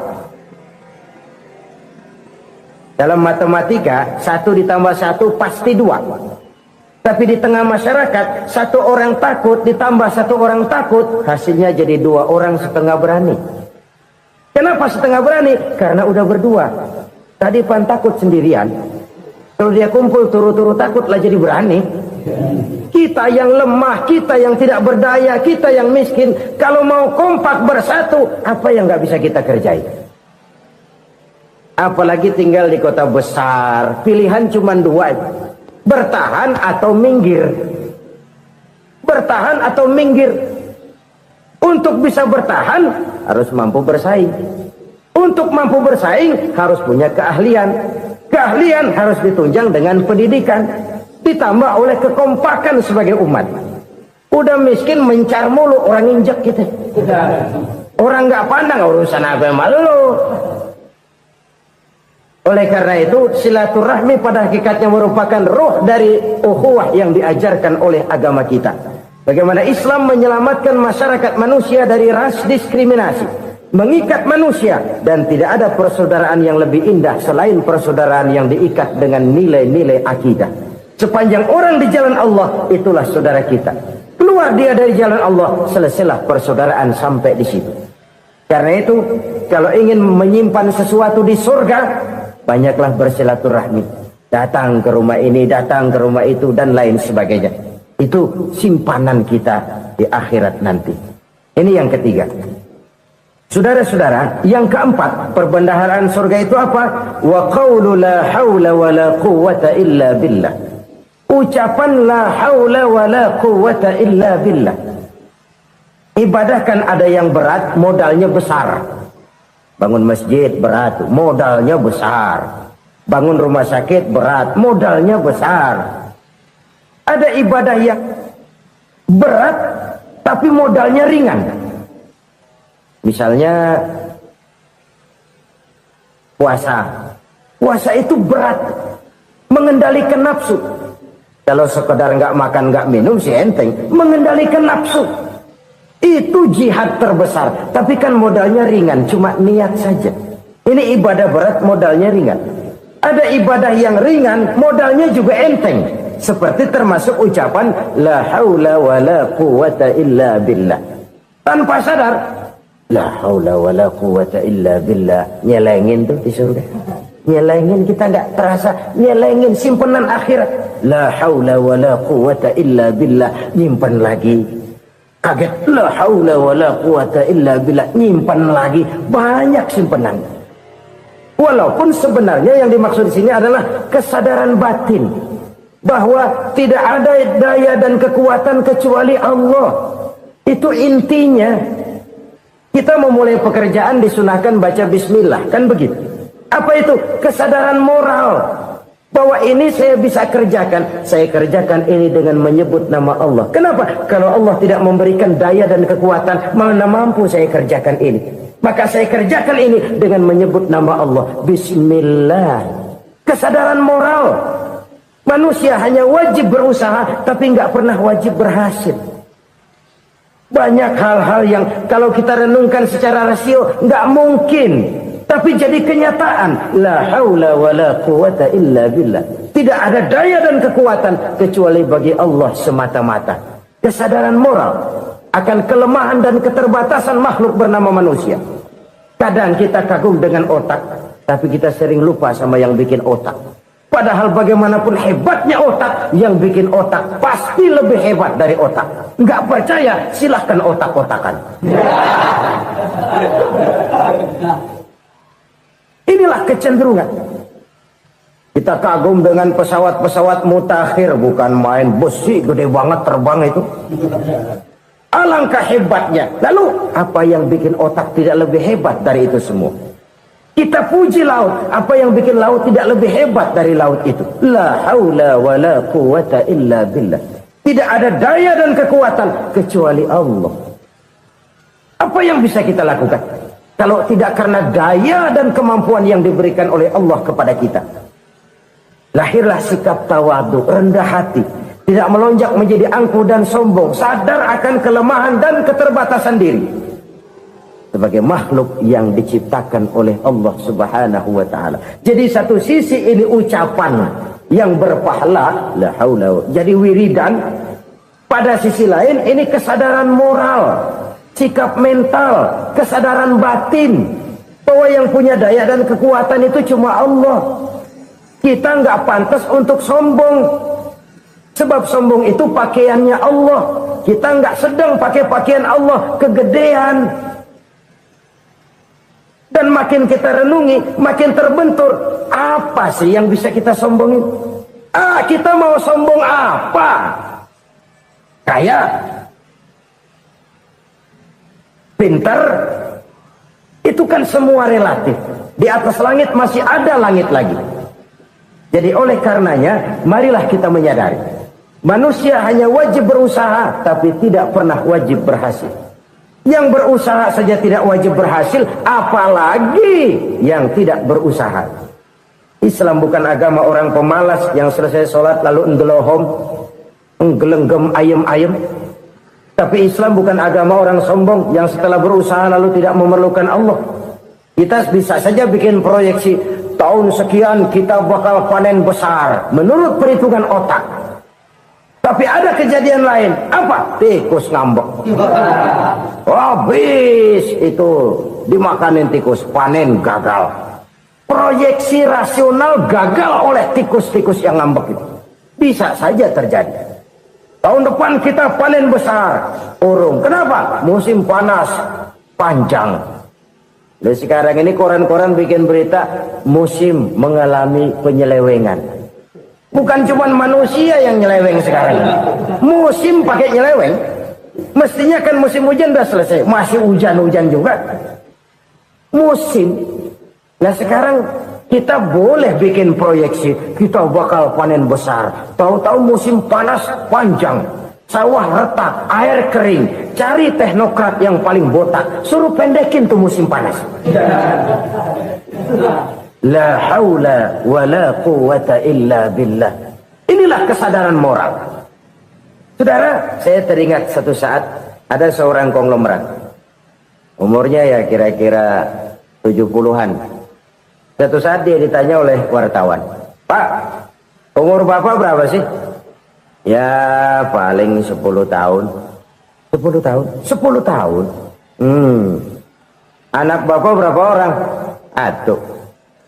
Dalam matematika 1 ditambah 1 pasti 2. Tapi di tengah masyarakat, 1 orang takut ditambah 1 orang takut, hasilnya jadi 2 orang setengah berani. Kenapa setengah berani? Karena udah berdua. Tadi pan takut sendirian. Kalau dia kumpul turu-turu takut lah jadi berani. Kita yang lemah, kita yang tidak berdaya, kita yang miskin, kalau mau kompak bersatu, apa yang nggak bisa kita kerjain? Apalagi tinggal di kota besar, pilihan cuma 2. Bertahan atau minggir. Bertahan atau minggir. Untuk bisa bertahan harus mampu bersaing. Untuk mampu bersaing harus punya keahlian. Keahlian harus ditunjang dengan pendidikan, ditambah oleh kekompakan sebagai umat. Udah miskin mencar mulu, orang injek gitu. Orang nggak pandang urusan apa yang malu. Oleh karena itu silaturahmi pada hakikatnya merupakan roh dari ukhuwah yang diajarkan oleh agama kita. Bagaimana Islam menyelamatkan masyarakat manusia dari ras diskriminasi, mengikat manusia, dan tidak ada persaudaraan yang lebih indah selain persaudaraan yang diikat dengan nilai-nilai akidah. Sepanjang orang di jalan Allah, itulah saudara kita. Keluar dia dari jalan Allah, selesailah persaudaraan sampai di situ. Karena itu, kalau ingin menyimpan sesuatu di surga, banyaklah bersilaturahmi. Datang ke rumah ini, datang ke rumah itu, dan lain sebagainya. Itu simpanan kita di akhirat nanti. Ini yang ketiga. Saudara-saudara, yang keempat, perbendaharaan surga itu apa? Wa qawlu la hawla wa la quwwata illa billah. Ucapan la hawla wa la quwwata illa billah. Ibadah kan ada yang berat, modalnya besar. Bangun masjid berat, modalnya besar. Bangun rumah sakit berat, modalnya besar. Ada ibadah yang berat tapi modalnya ringan. Misalnya puasa. Puasa itu berat, mengendalikan nafsu. Kalau sekedar nggak makan nggak minum sih enteng, mengendalikan nafsu. Itu jihad terbesar, tapi kan modalnya ringan, cuma niat saja. Ini ibadah berat, modalnya ringan. Ada ibadah yang ringan, modalnya juga enteng. Seperti termasuk ucapan la haula wa la quwwata illa billah. tanpa sadar. La haula wala quwata illa billah. Nyelengin tuh di surga. Nyelengin, kita nggak terasa. Nyelengin simpenan akhirat. La haula wala quwata illa billah. Nyimpan lagi. Kaget. La haula wala quwata illa billah. Nyimpan lagi. Banyak simpenan. Walaupun sebenarnya yang dimaksud di sini adalah kesadaran batin. Bahwa tidak ada daya dan kekuatan kecuali Allah. Itu intinya. Kita memulai pekerjaan disunahkan baca bismillah, kan begitu? Apa itu? Kesadaran moral. Bahwa ini saya bisa kerjakan. Saya kerjakan ini dengan menyebut nama Allah. Kenapa? Kalau Allah tidak memberikan daya dan kekuatan, mana mampu saya kerjakan ini. Maka saya kerjakan ini dengan menyebut nama Allah. Bismillah. Kesadaran moral. Manusia hanya wajib berusaha, tapi nggak pernah wajib berhasil. Banyak hal-hal yang kalau kita renungkan secara rasio nggak mungkin, tapi jadi kenyataan. La haula wala quwata illa billah. Tidak ada daya dan kekuatan kecuali bagi Allah semata-mata. Kesadaran moral akan kelemahan dan keterbatasan makhluk bernama manusia. Kadang kita kagum dengan otak, tapi kita sering lupa sama yang bikin otak. Padahal bagaimanapun hebatnya otak, yang bikin otak pasti lebih hebat dari otak. Nggak percaya, silahkan otak-otakan. Inilah kecenderungan. Kita kagum dengan pesawat-pesawat mutakhir, bukan main, besi gede banget terbang itu. Alangkah hebatnya. Lalu apa yang bikin otak tidak lebih hebat dari itu semua? Kita puji laut, apa yang bikin laut tidak lebih hebat dari laut itu? La haula wala quwata illa billah. Tidak ada daya dan kekuatan kecuali Allah. Apa yang bisa kita lakukan kalau tidak karena daya dan kemampuan yang diberikan oleh Allah kepada kita? Lahirlah sikap tawadu, rendah hati, tidak melonjak menjadi angkuh dan sombong, sadar akan kelemahan dan keterbatasan diri. Sebagai makhluk yang diciptakan oleh Allah Subhanahu wa ta'ala. Jadi satu sisi ini ucapan yang berpahala, la haula, jadi wiridan. Pada sisi lain ini kesadaran moral, sikap mental, kesadaran batin, bahwa yang punya daya dan kekuatan itu cuma Allah. Kita nggak pantas untuk sombong, sebab sombong itu pakaiannya Allah. Kita nggak sedang pakai pakaian Allah, kegedean. Dan makin kita renungi, makin terbentur. Apa sih yang bisa kita sombongin? Kita mau sombong apa? Kaya? Pintar? Itu kan semua relatif. Di atas langit masih ada langit lagi. Jadi oleh karenanya, marilah kita menyadari. Manusia hanya wajib berusaha, tapi tidak pernah wajib berhasil. Yang berusaha saja tidak wajib berhasil, apalagi yang tidak berusaha. Islam bukan agama orang pemalas yang selesai sholat lalu enggelohom, enggelenggem ayem-ayem. Tapi Islam bukan agama orang sombong yang setelah berusaha lalu tidak memerlukan Allah. Kita bisa saja bikin proyeksi, tahun sekian kita bakal panen besar menurut perhitungan otak. Tapi ada kejadian lain. Apa? Tikus ngambek. Habis itu dimakanin tikus, panen gagal. Proyeksi rasional gagal oleh tikus-tikus yang ngambek itu. Bisa saja terjadi. Tahun depan kita panen besar, urung. Kenapa? Musim panas panjang. Dan sekarang ini koran-koran bikin berita musim mengalami penyelewengan. Bukan cuma manusia yang nyeleweng sekarang ini. Musim pakai nyeleweng. Mestinya kan musim hujan udah selesai. Masih hujan-hujan juga. Musim. Nah sekarang kita boleh bikin proyeksi. Kita bakal panen besar. Tahu-tahu musim panas panjang. Sawah retak, air kering. Cari teknokrat yang paling botak. Suruh pendekin tuh musim panas. La haula wa la quwata illa billah. Inilah kesadaran moral. Saudara, saya teringat satu saat ada seorang konglomerat. Umurnya ya kira-kira 70-an. Satu saat dia ditanya oleh wartawan, "Pak, umur Bapak berapa sih?" "Ya paling 10 tahun." 10 tahun. 10 tahun. Anak bapak berapa orang?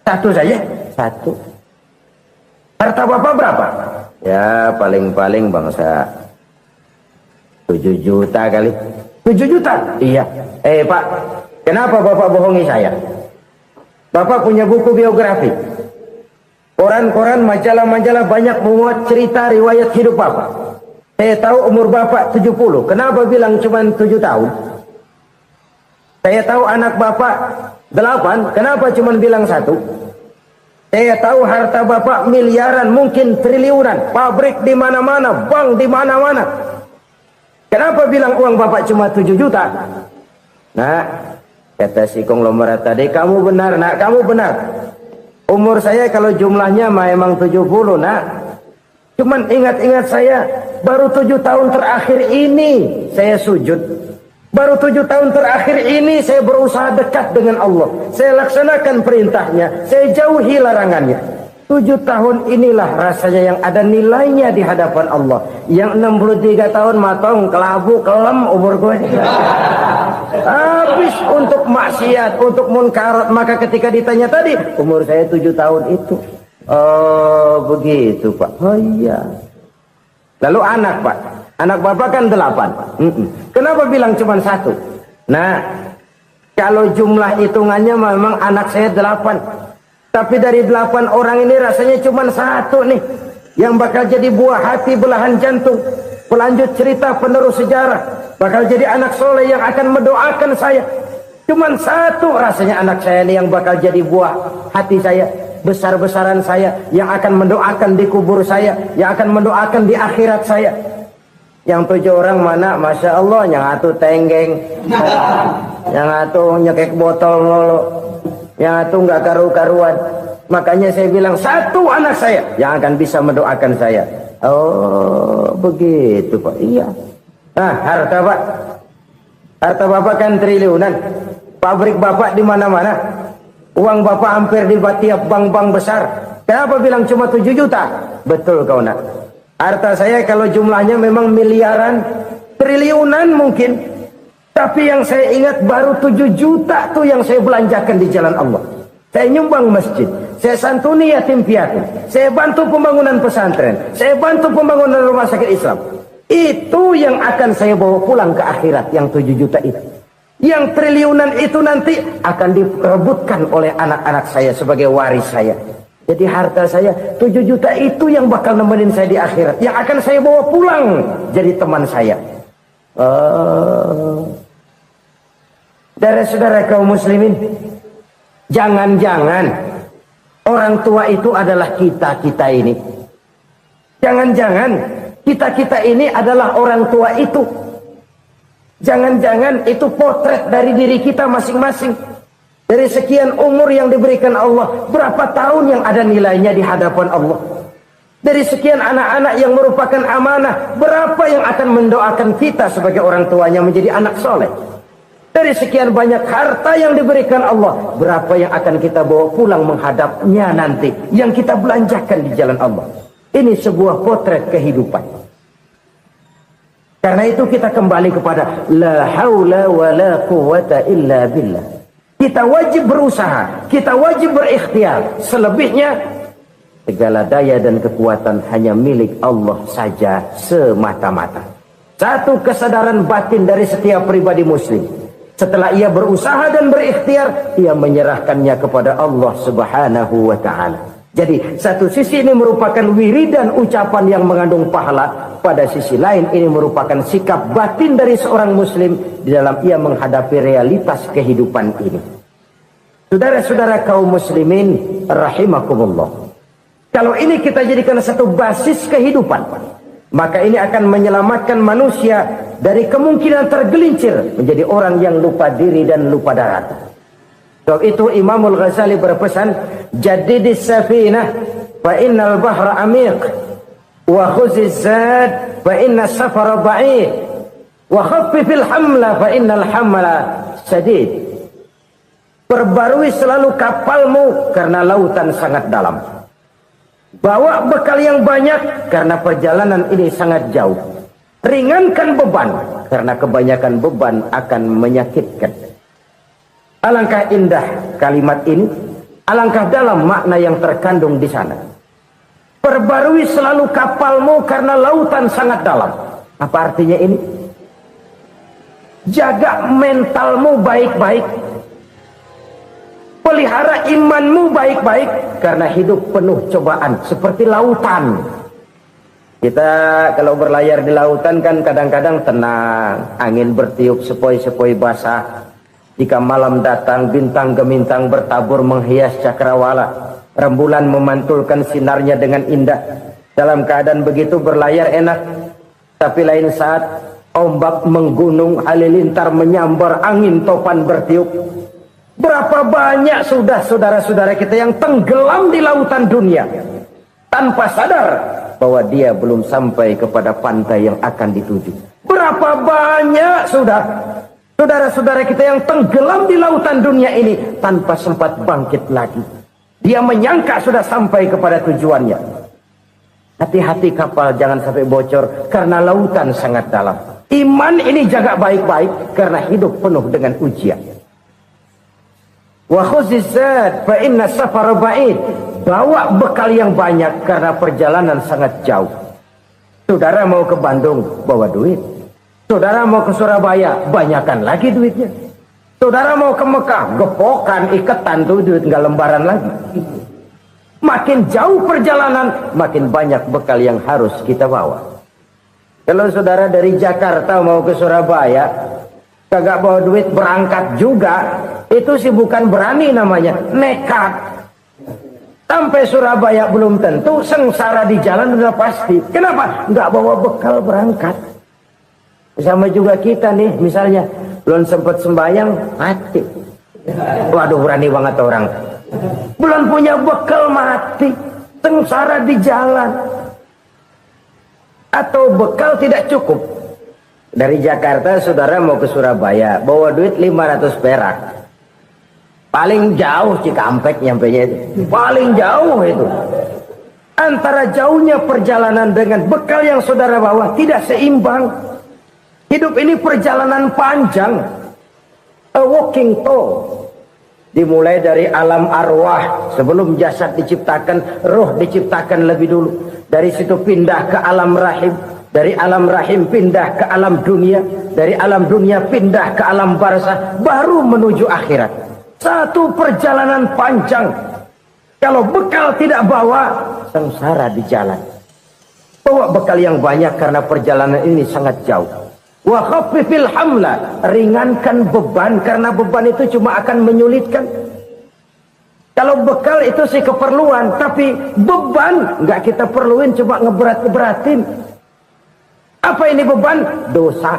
Satu saja. Satu. Harta bapak berapa? Ya paling-paling bangsa 7 juta kali. 7 juta? Iya. Pak, kenapa bapak bohongi saya? Bapak punya buku biografi. Koran-koran, majalah-majalah banyak memuat cerita riwayat hidup bapak. Saya tahu umur bapak 70. Kenapa bilang cuma 7 tahun? Saya tahu anak bapak 8. Kenapa cuma bilang 1? Saya tahu harta bapak miliaran, mungkin triliunan. Pabrik di mana-mana, bank di mana-mana. Kenapa bilang uang bapak cuma 7 juta? Nah, kata si konglomerat tadi, kamu benar nak, kamu benar. Umur saya kalau jumlahnya memang 70 nak. Cuman ingat-ingat saya, baru 7 tahun terakhir ini saya sujud. Baru 7 tahun terakhir ini saya berusaha dekat dengan Allah. Saya laksanakan perintahnya, saya jauhi larangannya. 7 tahun inilah rasanya yang ada nilainya di hadapan Allah. Yang 63 tahun matong, kelabu, kelem umur gue. Habis untuk maksiat, untuk munkarat. Maka ketika ditanya tadi, umur saya 7 tahun itu. Oh begitu Pak. Oh iya. Lalu anak Pak. Anak bapak kan 8. Kenapa bilang cuma 1? Nah, kalau jumlah hitungannya memang anak saya 8. Tapi dari 8 orang ini rasanya cuma 1 nih yang bakal jadi buah hati, belahan jantung, pelanjut cerita, penerus sejarah, bakal jadi anak soleh yang akan mendoakan saya. Cuma 1 rasanya anak saya ini yang bakal jadi buah hati saya, besar-besaran saya, yang akan mendoakan di kubur saya, yang akan mendoakan di akhirat saya. Yang 7 orang mana? Masya Allah, yang atu tenggeng, yang atu nyekek botol mulu, yang itu nggak karu-karuan. Makanya saya bilang 1 anak saya yang akan bisa mendoakan saya. Oh begitu Pak. Iya. Nah harta Pak, harta bapak kan triliunan. Pabrik bapak di mana-mana. Uang bapak hampir di tiap bank-bank besar. Kenapa bilang cuma 7 juta? Betul kau nak. Harta saya kalau jumlahnya memang miliaran, triliunan mungkin. Tapi yang saya ingat baru 7 juta tuh yang saya belanjakan di jalan Allah. Saya nyumbang masjid, saya santuni yatim piatu, saya bantu pembangunan pesantren, saya bantu pembangunan rumah sakit Islam. Itu yang akan saya bawa pulang ke akhirat, yang 7 juta itu. Yang triliunan itu nanti akan diperebutkan oleh anak-anak saya sebagai waris saya. Jadi harta saya 7 juta itu yang bakal nemenin saya di akhirat, yang akan saya bawa pulang jadi teman saya. Saudara-saudara kaum muslimin, jangan-jangan orang tua itu adalah kita-kita ini. Jangan-jangan kita-kita ini adalah orang tua itu. Jangan-jangan itu potret dari diri kita masing-masing. Dari sekian umur yang diberikan Allah, berapa tahun yang ada nilainya di hadapan Allah. Dari sekian anak-anak yang merupakan amanah, berapa yang akan mendoakan kita sebagai orang tuanya menjadi anak soleh. Dari sekian banyak harta yang diberikan Allah, berapa yang akan kita bawa pulang menghadapnya nanti, yang kita belanjakan di jalan Allah. Ini sebuah potret kehidupan. Karena itu kita kembali kepada la haula wa la quwwata illa billah. Kita wajib berusaha, kita wajib berikhtiar. Selebihnya segala daya dan kekuatan hanya milik Allah saja semata-mata. Satu kesadaran batin dari setiap pribadi muslim. Setelah ia berusaha dan berikhtiar, ia menyerahkannya kepada Allah Subhanahu wa ta'ala. Jadi satu sisi ini merupakan wiridan ucapan yang mengandung pahala. Pada sisi lain ini merupakan sikap batin dari seorang muslim di dalam ia menghadapi realitas kehidupan ini. Saudara-saudara kaum muslimin rahimakumullah. Kalau ini kita jadikan satu basis kehidupan, maka ini akan menyelamatkan manusia dari kemungkinan tergelincir menjadi orang yang lupa diri dan lupa darat. Sebab itu Imamul Ghazali berpesan, jadidis safinah fa innal bahra amiq wa khuziz zad fa inna safara ba'id wa khaffifil hamla fa innal hamla sadid. Perbarui selalu kapalmu karena lautan sangat dalam. Bawa bekal yang banyak karena perjalanan ini sangat jauh. Ringankan beban, karena kebanyakan beban akan menyakitkan. Alangkah indah kalimat ini, alangkah dalam makna yang terkandung di sana. Perbarui selalu kapalmu karena lautan sangat dalam. Apa artinya ini? Jaga mentalmu baik-baik. Pelihara imanmu baik-baik, karena hidup penuh cobaan seperti lautan. Kita kalau berlayar di lautan kan kadang-kadang tenang, angin bertiup sepoi-sepoi basah. Jika malam datang, bintang gemintang bertabur menghias cakrawala. Rembulan memantulkan sinarnya dengan indah. Dalam keadaan begitu berlayar enak. Tapi lain saat ombak menggunung, halilintar menyambar, angin topan bertiup. Berapa banyak sudah saudara-saudara kita yang tenggelam di lautan dunia tanpa sadar bahwa dia belum sampai kepada pantai yang akan dituju. Berapa banyak sudah saudara-saudara kita yang tenggelam di lautan dunia ini tanpa sempat bangkit lagi. Dia menyangka sudah sampai kepada tujuannya. Hati-hati kapal jangan sampai bocor karena lautan sangat dalam. Iman ini jaga baik-baik karena hidup penuh dengan ujian. Wa khuzizat fa inna safara ba'id. Bawa bekal yang banyak karena perjalanan sangat jauh. Saudara mau ke Bandung, bawa duit. Saudara mau ke Surabaya, banyakan lagi duitnya. Saudara mau ke Mekah, gepokan, iketan tuh duit, nggak lembaran lagi. Makin jauh perjalanan, makin banyak bekal yang harus kita bawa. Kalau saudara dari Jakarta mau ke Surabaya, kagak bawa duit berangkat juga, itu sih bukan berani namanya, nekat. Sampai Surabaya belum tentu, sengsara di jalan udah pasti. Kenapa? Nggak bawa bekal berangkat. Sama juga kita nih, misalnya belum sempat sembahyang, mati. Waduh, berani banget orang. Belum punya bekal, mati. Sengsara di jalan. Atau bekal tidak cukup. Dari Jakarta saudara mau ke Surabaya, bawa duit 500 perak. Paling jauh Cikampek nyampenya itu. Paling jauh itu. Antara jauhnya perjalanan dengan bekal yang saudara bawa tidak seimbang. Hidup ini perjalanan panjang. A walking tour. Dimulai dari alam arwah. Sebelum jasad diciptakan, roh diciptakan lebih dulu. Dari situ pindah ke alam rahim. Dari alam rahim pindah ke alam dunia. Dari alam dunia pindah ke alam barzah. Baru menuju akhirat. Satu perjalanan panjang. Kalau bekal tidak bawa, sengsara di jalan. Bawa bekal yang banyak karena perjalanan ini sangat jauh. Wa khaffifil hamla, ringankan beban karena beban itu cuma akan menyulitkan. Kalau bekal itu sih keperluan, tapi beban nggak kita perluin, cuma ngeberat-beratin. Apa ini beban? Dosa.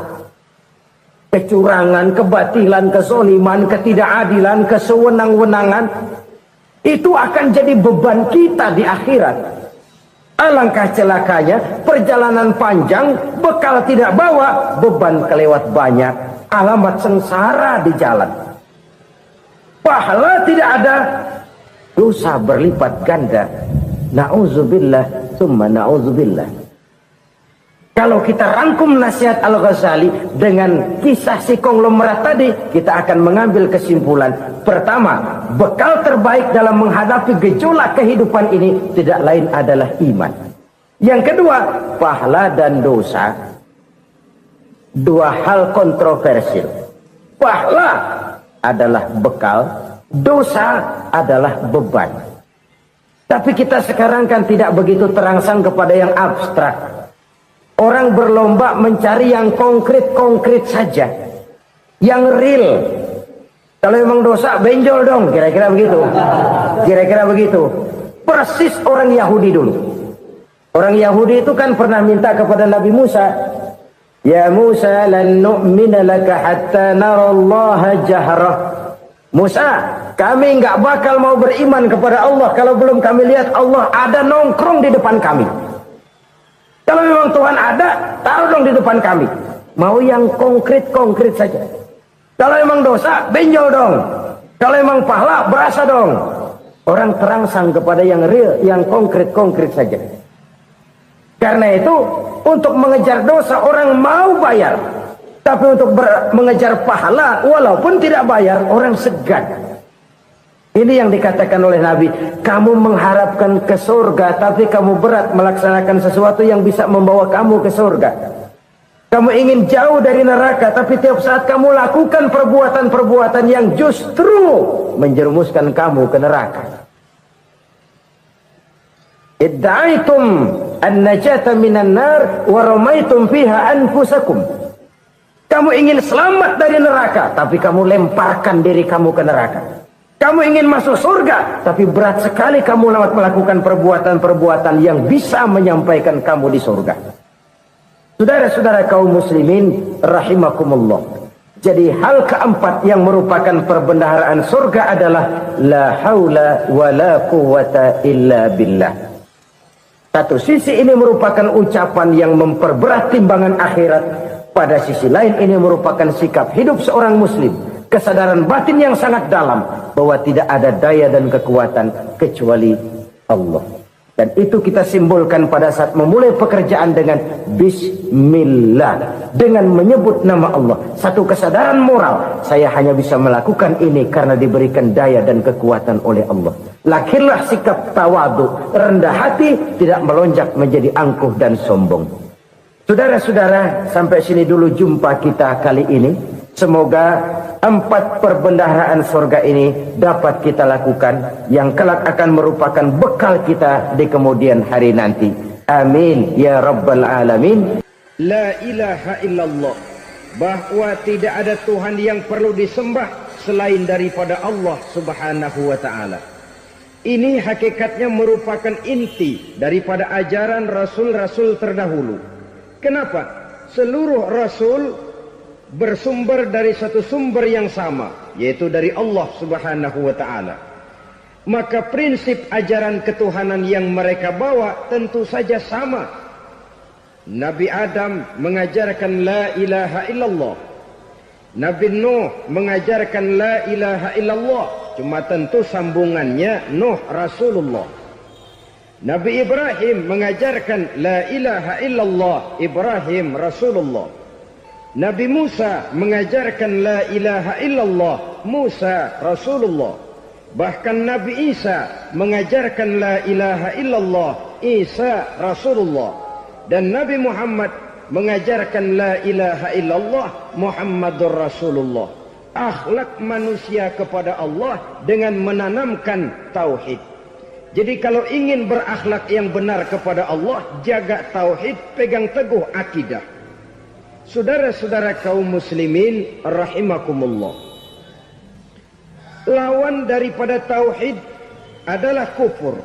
Kecurangan, kebatilan, kezoliman, ketidakadilan, kesewenang-wenangan. Itu akan jadi beban kita di akhirat. Alangkah celakanya, perjalanan panjang, bekal tidak bawa, beban kelewat banyak. Alamat sengsara di jalan. Pahala tidak ada, dosa berlipat ganda. Na'udzubillah, summa na'udzubillah. Kalau kita rangkum nasihat Al-Ghazali dengan kisah si konglomerat tadi, kita akan mengambil kesimpulan. Pertama, bekal terbaik dalam menghadapi gejolak kehidupan ini tidak lain adalah iman. Yang kedua, pahala dan dosa. Dua hal kontroversial. Pahala adalah bekal, dosa adalah beban. Tapi kita sekarang kan tidak begitu terangsang kepada yang abstrak. Orang berlomba mencari yang konkret-konkret saja. Yang real. Kalau memang dosa, benjol dong. Kira-kira begitu. Kira-kira begitu. Persis orang Yahudi dulu. Orang Yahudi itu kan pernah minta kepada Nabi Musa. Ya Musa, lan nu'mina laka hatta narallaha jahrah. Musa, kami nggak bakal mau beriman kepada Allah kalau belum kami lihat Allah ada nongkrong di depan kami. Kalau memang Tuhan ada, taruh dong di depan kami. Mau yang konkret-konkret saja. Kalau memang dosa, benjol dong. Kalau memang pahala, berasa dong. Orang terangsang kepada yang real, yang konkret-konkret saja. Karena itu untuk mengejar dosa orang mau bayar, tapi untuk mengejar pahala walaupun tidak bayar orang segan. Ini yang dikatakan oleh Nabi, kamu mengharapkan ke surga tapi kamu berat melaksanakan sesuatu yang bisa membawa kamu ke surga. Kamu ingin jauh dari neraka tapi tiap saat kamu lakukan perbuatan-perbuatan yang justru menjerumuskan kamu ke neraka. Idda'aitum an-najata minan nar wa ramaitum fiha anfusakum. Kamu ingin selamat dari neraka, tapi kamu lemparkan diri kamu ke neraka. Kamu ingin masuk surga, tapi berat sekali kamu melakukan perbuatan-perbuatan yang bisa menyampaikan kamu di surga. Saudara-saudara kaum muslimin rahimakumullah. Jadi hal keempat yang merupakan perbendaharaan surga adalah la haula wa la quwwata illa billah. Satu sisi ini merupakan ucapan yang memperberat timbangan akhirat. Pada sisi lain ini merupakan sikap hidup seorang muslim. Kesadaran batin yang sangat dalam bahwa tidak ada daya dan kekuatan kecuali Allah. Dan itu kita simbolkan pada saat memulai pekerjaan dengan Bismillah. Dengan menyebut nama Allah. Satu kesadaran moral. Saya hanya bisa melakukan ini karena diberikan daya dan kekuatan oleh Allah. Lahirlah sikap tawadu, rendah hati, tidak melonjak menjadi angkuh dan sombong. Saudara-saudara, sampai sini dulu jumpa kita kali ini. Semoga 4 perbendaharaan surga ini dapat kita lakukan, yang kelak akan merupakan bekal kita di kemudian hari nanti. Amin ya rabbal alamin. La ilaha illallah, bahwa tidak ada Tuhan yang perlu disembah selain daripada Allah subhanahu wa ta'ala. Ini hakikatnya merupakan inti daripada ajaran rasul-rasul terdahulu. Kenapa? Seluruh rasul bersumber dari satu sumber yang sama, yaitu dari Allah subhanahu wa ta'ala. Maka prinsip ajaran ketuhanan yang mereka bawa tentu saja sama. Nabi Adam mengajarkan la ilaha illallah. Nabi Nuh mengajarkan la ilaha illallah. Cuma tentu sambungannya Nuh Rasulullah. Nabi Ibrahim mengajarkan la ilaha illallah, Ibrahim Rasulullah. Nabi Musa mengajarkan la ilaha illallah, Musa Rasulullah. Bahkan Nabi Isa mengajarkan la ilaha illallah, Isa Rasulullah. Dan Nabi Muhammad mengajarkan la ilaha illallah, Muhammadur Rasulullah. Akhlak manusia kepada Allah dengan menanamkan tauhid. Jadi kalau ingin berakhlak yang benar kepada Allah, jaga tauhid, pegang teguh akidah. Saudara-saudara kaum muslimin rahimakumullah. Lawan daripada tauhid adalah kufur.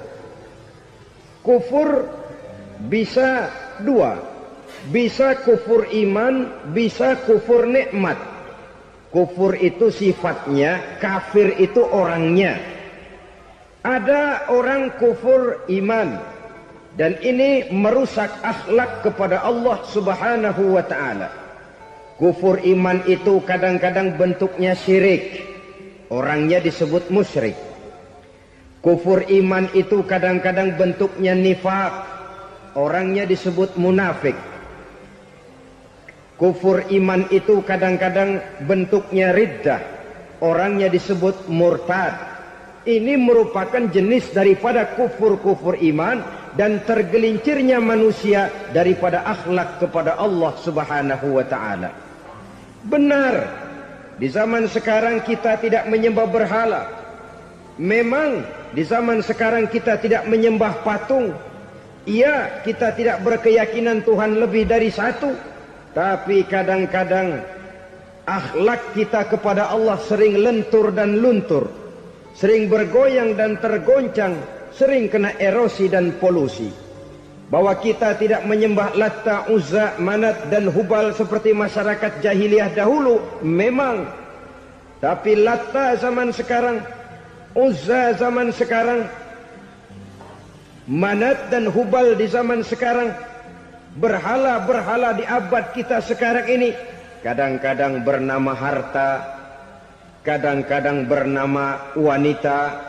Kufur bisa 2. Bisa kufur iman, bisa kufur nikmat. Kufur itu sifatnya, kafir itu orangnya. Ada orang kufur iman, dan ini merusak akhlak kepada Allah subhanahu wa ta'ala. Kufur iman itu kadang-kadang bentuknya syirik, orangnya disebut musyrik. Kufur iman itu kadang-kadang bentuknya nifaq, orangnya disebut munafik. Kufur iman itu kadang-kadang bentuknya riddah, orangnya disebut murtad. Ini merupakan jenis daripada kufur-kufur iman dan tergelincirnya manusia daripada akhlak kepada Allah subhanahu wa ta'ala. Benar, di zaman sekarang kita tidak menyembah berhala. Memang di zaman sekarang kita tidak menyembah patung. Iya, kita tidak berkeyakinan Tuhan lebih dari satu. Tapi kadang-kadang akhlak kita kepada Allah sering lentur dan luntur, sering bergoyang dan tergoncang, sering kena erosi dan polusi. Bahwa kita tidak menyembah Latta, Uzza, Manat dan Hubal seperti masyarakat jahiliyah dahulu, memang. Tapi Latta zaman sekarang, Uzza zaman sekarang, Manat dan Hubal di zaman sekarang, berhala-berhala di abad kita sekarang ini, kadang-kadang bernama harta, kadang-kadang bernama wanita,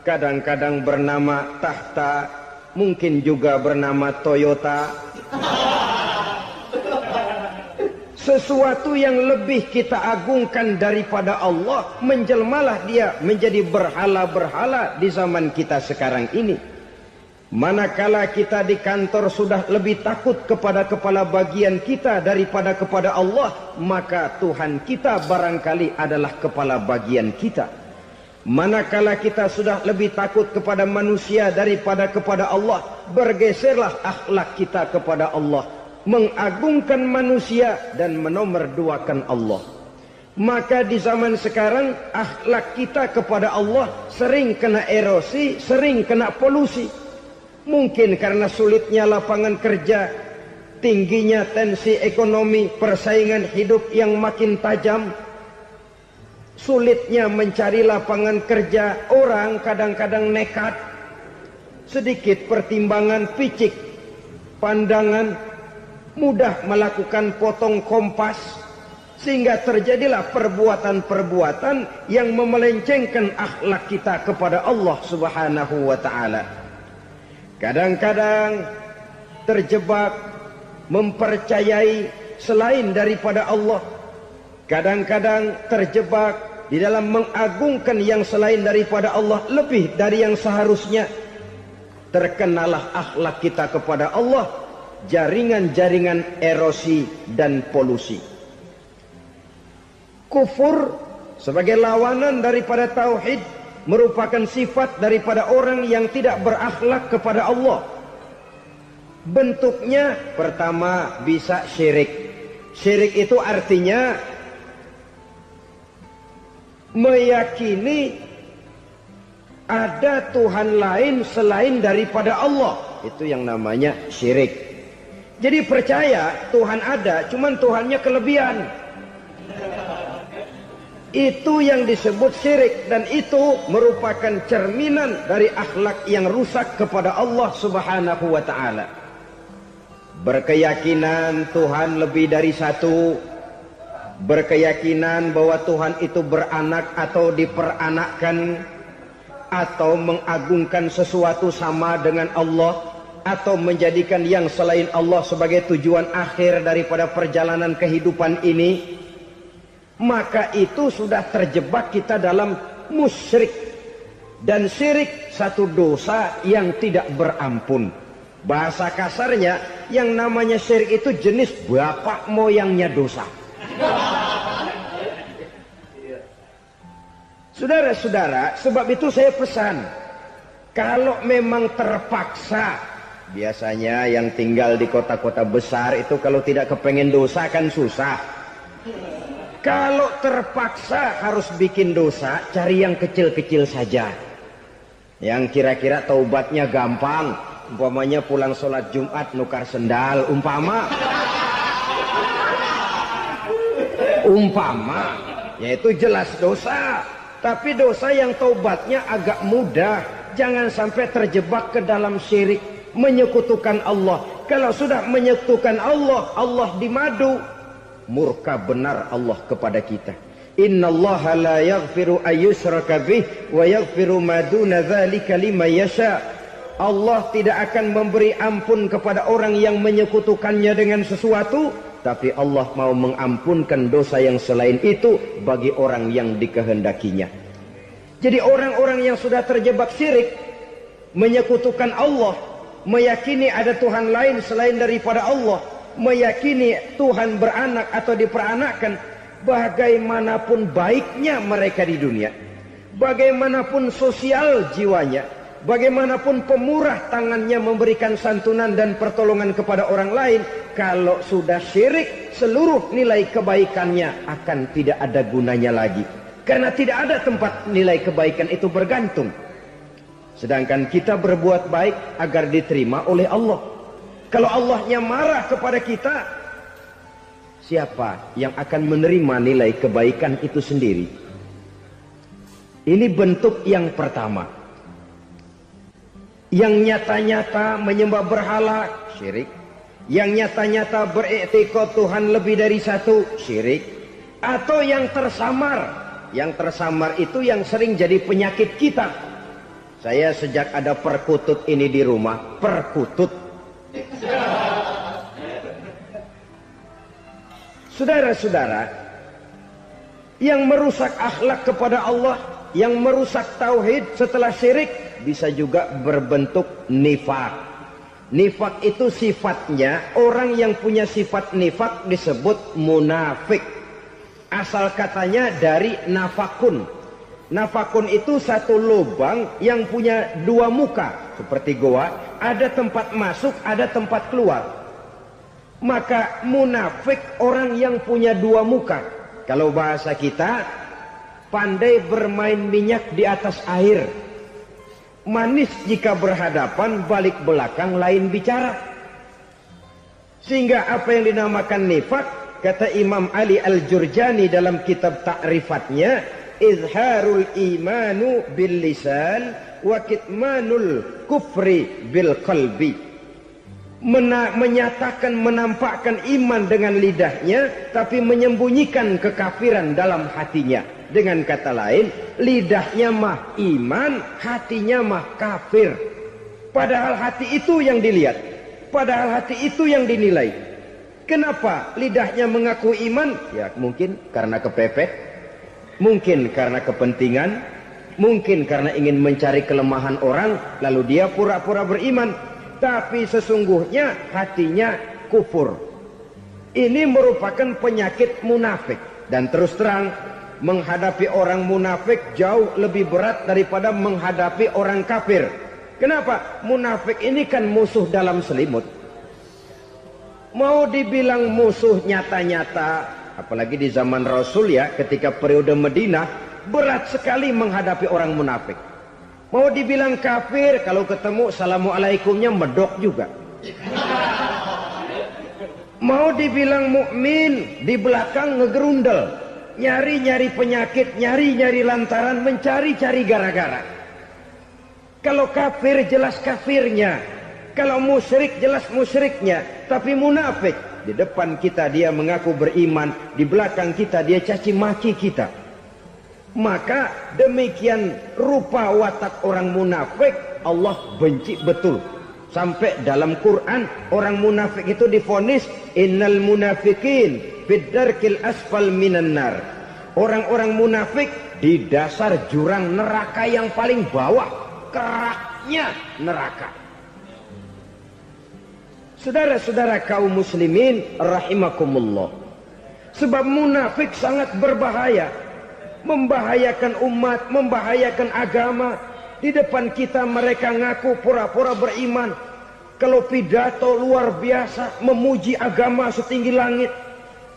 kadang-kadang bernama tahta, mungkin juga bernama Toyota, Sesuatu yang lebih kita agungkan daripada Allah, menjelmalah dia menjadi berhala-berhala di zaman kita sekarang ini. Manakala kita di kantor sudah lebih takut kepada kepala bagian kita daripada kepada Allah, maka Tuhan kita barangkali adalah kepala bagian kita. Manakala kita sudah lebih takut kepada manusia daripada kepada Allah, bergeserlah akhlak kita kepada Allah, mengagungkan manusia dan menomorduakan Allah. Maka di zaman sekarang akhlak kita kepada Allah sering kena erosi, sering kena polusi. Mungkin karena sulitnya lapangan kerja, tingginya tensi ekonomi, persaingan hidup yang makin tajam, sulitnya mencari lapangan kerja, orang kadang-kadang nekat, sedikit pertimbangan, picik pandangan, mudah melakukan potong kompas, sehingga terjadilah perbuatan-perbuatan yang memelencengkan akhlak kita kepada Allah Subhanahu wa ta'ala. Kadang-kadang terjebak mempercayai selain daripada Allah. Kadang-kadang terjebak di dalam mengagungkan yang selain daripada Allah lebih dari yang seharusnya. Terkenalah akhlak kita kepada Allah jaringan-jaringan erosi dan polusi. Kufur sebagai lawanan daripada tauhid merupakan sifat daripada orang yang tidak berakhlak kepada Allah. Bentuknya pertama bisa syirik. Syirik itu artinya meyakini ada Tuhan lain selain daripada Allah. Itu yang namanya syirik. Jadi percaya Tuhan ada, cuman Tuhannya kelebihan. Itu yang disebut syirik, dan itu merupakan cerminan dari akhlak yang rusak kepada Allah Subhanahu wa ta'ala. Berkeyakinan Tuhan lebih dari satu, berkeyakinan bahwa Tuhan itu beranak atau diperanakkan, atau mengagungkan sesuatu sama dengan Allah, atau menjadikan yang selain Allah sebagai tujuan akhir daripada perjalanan kehidupan ini, maka itu sudah terjebak kita dalam musyrik. Dan syirik satu dosa yang tidak berampun. Bahasa kasarnya, yang namanya syirik itu jenis bapak moyangnya dosa. Saudara-saudara, sebab itu saya pesan, kalau memang terpaksa, biasanya yang tinggal di kota-kota besar itu kalau tidak kepengen dosa kan susah. Kalau terpaksa harus bikin dosa, cari yang kecil-kecil saja, yang kira-kira taubatnya gampang. Umpamanya pulang sholat Jumat nukar sendal, umpama yaitu jelas dosa. Tapi dosa yang taubatnya agak mudah. Jangan sampai terjebak ke dalam syirik, menyekutukan Allah. Kalau sudah menyekutukan Allah, Allah dimadu, murka benar Allah kepada kita. Innallaha la yaghfiru ayyushraka bih wa yaghfiru ma duna dzalika liman yasha. Allah tidak akan memberi ampun kepada orang yang menyekutukannya dengan sesuatu, tapi Allah mau mengampunkan dosa yang selain itu bagi orang yang dikehendakinya. Jadi orang-orang yang sudah terjebak syirik, menyekutukan Allah, meyakini ada Tuhan lain selain daripada Allah, meyakini Tuhan beranak atau diperanakkan, bagaimanapun baiknya mereka di dunia, bagaimanapun sosial jiwanya, bagaimanapun pemurah tangannya memberikan santunan dan pertolongan kepada orang lain, kalau sudah syirik, seluruh nilai kebaikannya akan tidak ada gunanya lagi. Karena tidak ada tempat nilai kebaikan itu bergantung. Sedangkan kita berbuat baik agar diterima oleh Allah. Kalau Allahnya marah kepada kita, siapa yang akan menerima nilai kebaikan itu sendiri? Ini bentuk yang pertama. Yang nyata-nyata menyembah berhala, syirik. Yang nyata-nyata beriktikad Tuhan lebih dari satu, syirik. Atau yang tersamar. Yang tersamar itu yang sering jadi penyakit kita. Saya sejak ada perkutut ini di rumah, perkutut. Saudara-saudara, yang merusak akhlak kepada Allah, yang merusak tauhid setelah syirik, bisa juga berbentuk nifak. Nifak itu sifatnya, orang yang punya sifat nifak disebut munafik. Asal katanya dari nafakun. Nafakun itu satu lubang yang punya dua muka, seperti goa, ada tempat masuk, ada tempat keluar. Maka munafik orang yang punya dua muka. Kalau bahasa kita, pandai bermain minyak di atas air. Manis jika berhadapan, balik belakang lain bicara. Sehingga apa yang dinamakan nifak, kata Imam Ali Al-Jurjani dalam kitab ta'rifatnya, izharul imanu bil lisan wa kitmanul kufri bil qalbi. Menyatakan, menampakkan iman dengan lidahnya, tapi menyembunyikan kekafiran dalam hatinya. Dengan kata lain, lidahnya mah iman, hatinya mah kafir. Padahal hati itu yang dilihat, padahal hati itu yang dinilai. Kenapa lidahnya mengaku iman? Ya mungkin karena kepepet, mungkin karena kepentingan, mungkin karena ingin mencari kelemahan orang, lalu dia pura-pura beriman. Tapi sesungguhnya hatinya kufur. Ini merupakan penyakit munafik. Dan terus terang, menghadapi orang munafik jauh lebih berat daripada menghadapi orang kafir. Kenapa? Munafik ini kan musuh dalam selimut. Mau dibilang musuh nyata-nyata, apalagi di zaman Rasul ya, ketika periode Madinah, berat sekali menghadapi orang munafik. Mau dibilang kafir, kalau ketemu assalamualaikumnya medok juga. Mau dibilang mukmin, di belakang ngegerundel, nyari-nyari penyakit, nyari-nyari lantaran, mencari-cari gara-gara. Kalau kafir jelas kafirnya, kalau musyrik jelas musyriknya. Tapi munafik, di depan kita dia mengaku beriman, di belakang kita dia caci maki kita. Maka demikian rupa watak orang munafik, Allah benci betul. Sampai dalam Quran orang munafik itu divonis innal munafikin fid darkil asfal minan nar. Orang-orang munafik di dasar jurang neraka yang paling bawah, keraknya neraka. Saudara-saudara kaum muslimin rahimakumullah. Sebab munafik sangat berbahaya. Membahayakan umat, membahayakan agama. Di depan kita mereka ngaku pura-pura beriman. Kalau pidato luar biasa, memuji agama setinggi langit,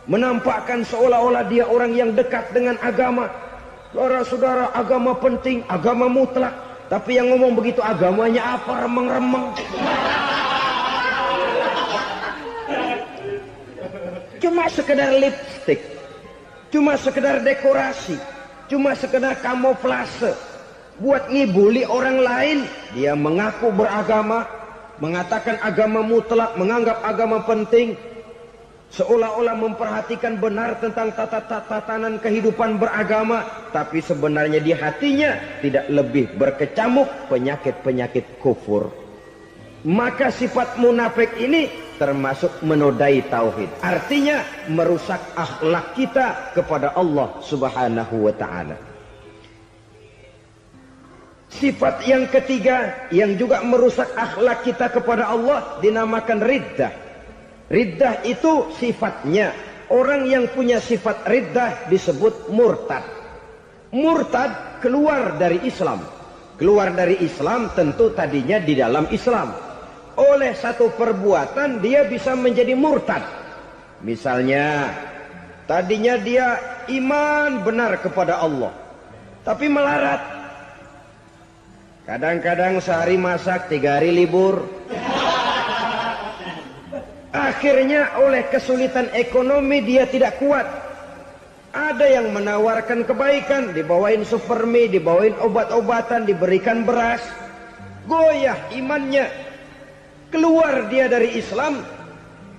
menampakkan seolah-olah dia orang yang dekat dengan agama. Saudara-saudara, agama penting, agama mutlak. Tapi yang ngomong begitu agamanya apa? Remeng-remeng. Cuma sekedar lipstick, cuma sekedar dekorasi, cuma sekedar kamuflase buat ngibuli orang lain. Dia mengaku beragama, mengatakan agama mutlak, menganggap agama penting, seolah-olah memperhatikan benar tentang tatanan kehidupan beragama, tapi sebenarnya di hatinya tidak lebih berkecamuk penyakit-penyakit kufur. Maka sifat munafik ini termasuk menodai tauhid. Artinya merusak akhlak kita kepada Allah Subhanahu wa ta'ala. Sifat yang ketiga yang juga merusak akhlak kita kepada Allah dinamakan riddah. Riddah itu sifatnya, orang yang punya sifat riddah disebut murtad. Murtad keluar dari Islam. Keluar dari Islam tentu tadinya di dalam Islam. Oleh satu perbuatan dia bisa menjadi murtad. Misalnya tadinya dia iman benar kepada Allah, tapi melarat. Kadang-kadang sehari masak, 3 hari libur. Akhirnya oleh kesulitan ekonomi dia tidak kuat. Ada yang menawarkan kebaikan, dibawain supermi, dibawain obat-obatan, diberikan beras. Goyah imannya. Keluar dia dari Islam,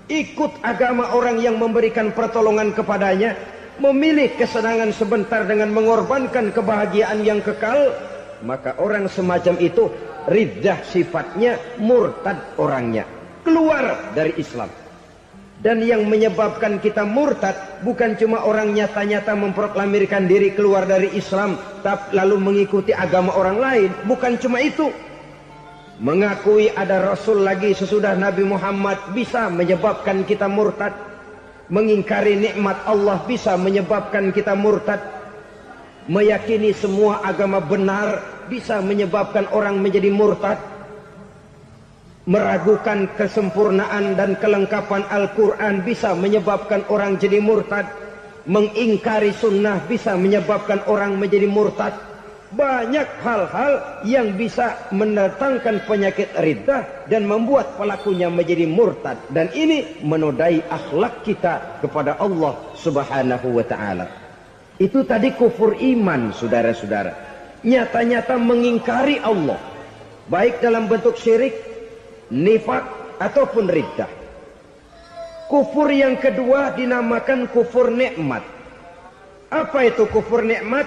ikut agama orang yang memberikan pertolongan kepadanya, memilih kesenangan sebentar dengan mengorbankan kebahagiaan yang kekal. Maka orang semacam itu riddah sifatnya, murtad orangnya, keluar dari Islam. Dan yang menyebabkan kita murtad bukan cuma orang nyata-nyata memproklamirkan diri keluar dari Islam lalu mengikuti agama orang lain. Bukan cuma itu. Mengakui ada Rasul lagi sesudah Nabi Muhammad bisa menyebabkan kita murtad. Mengingkari nikmat Allah bisa menyebabkan kita murtad. Meyakini semua agama benar bisa menyebabkan orang menjadi murtad. Meragukan kesempurnaan dan kelengkapan Al-Quran bisa menyebabkan orang jadi murtad. Mengingkari sunnah bisa menyebabkan orang menjadi murtad. Banyak hal-hal yang bisa mendatangkan penyakit riddah dan membuat pelakunya menjadi murtad. Dan ini menodai akhlak kita kepada Allah Subhanahu wa ta'ala. Itu tadi kufur iman, saudara-saudara. Nyata-nyata mengingkari Allah, baik dalam bentuk syirik, nifak ataupun riddah. Kufur yang kedua dinamakan kufur nikmat. Apa itu kufur nikmat?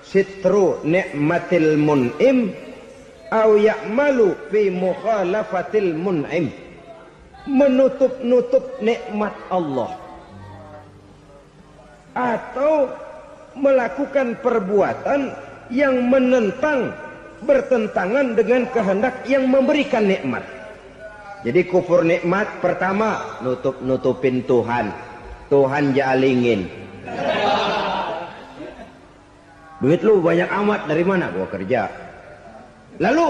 Sitru nikmatil mun'im au ya'malu fi mukhalafatil mun'im. Menutup-nutup nikmat Allah atau melakukan perbuatan yang menentang, bertentangan dengan kehendak yang memberikan nikmat. Jadi kufur nikmat pertama, nutup-nutupin Tuhan. Tuhan jalingin. Duit lu banyak amat, dari mana? Gua kerja. Lalu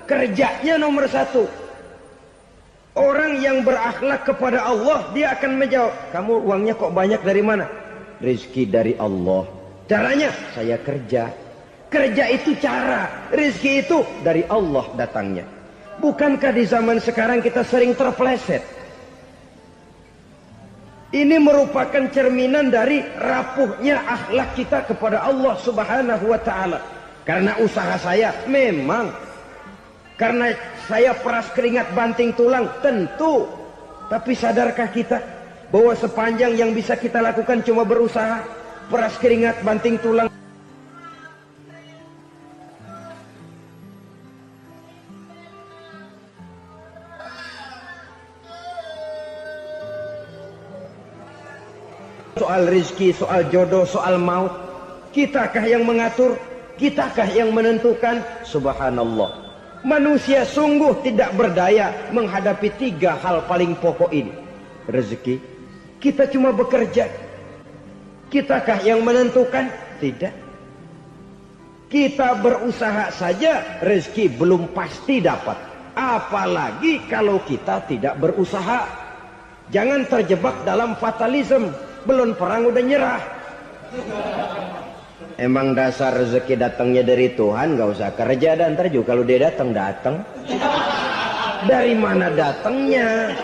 kerjanya nomor satu. Orang yang berakhlak kepada Allah, dia akan menjawab, kamu uangnya kok banyak, dari mana? Rezeki dari Allah. Caranya, saya kerja. Kerja itu cara, rezeki itu dari Allah datangnya. Bukankah di zaman sekarang kita sering terpeleset? Ini merupakan cerminan dari rapuhnya akhlak kita kepada Allah Subhanahu wa ta'ala. Karena usaha saya memang, karena saya peras keringat banting tulang, tentu. Tapi sadarkah kita bahwa sepanjang yang bisa kita lakukan cuma berusaha, peras keringat banting tulang? Soal rizki, soal jodoh, soal maut, kitakah yang mengatur? Kitakah yang menentukan? Subhanallah. Manusia sungguh tidak berdaya menghadapi tiga hal paling pokok ini. Rezeki, kita cuma bekerja. Kitakah yang menentukan? Tidak. Kita berusaha saja, rezeki belum pasti dapat. Apalagi kalau kita tidak berusaha. Jangan terjebak dalam fatalisme. Belum perang udah nyerah. Emang dasar rezeki datangnya dari Tuhan, gak usah kerja, dan ntar juga kalau dia datang. Dari mana datangnya?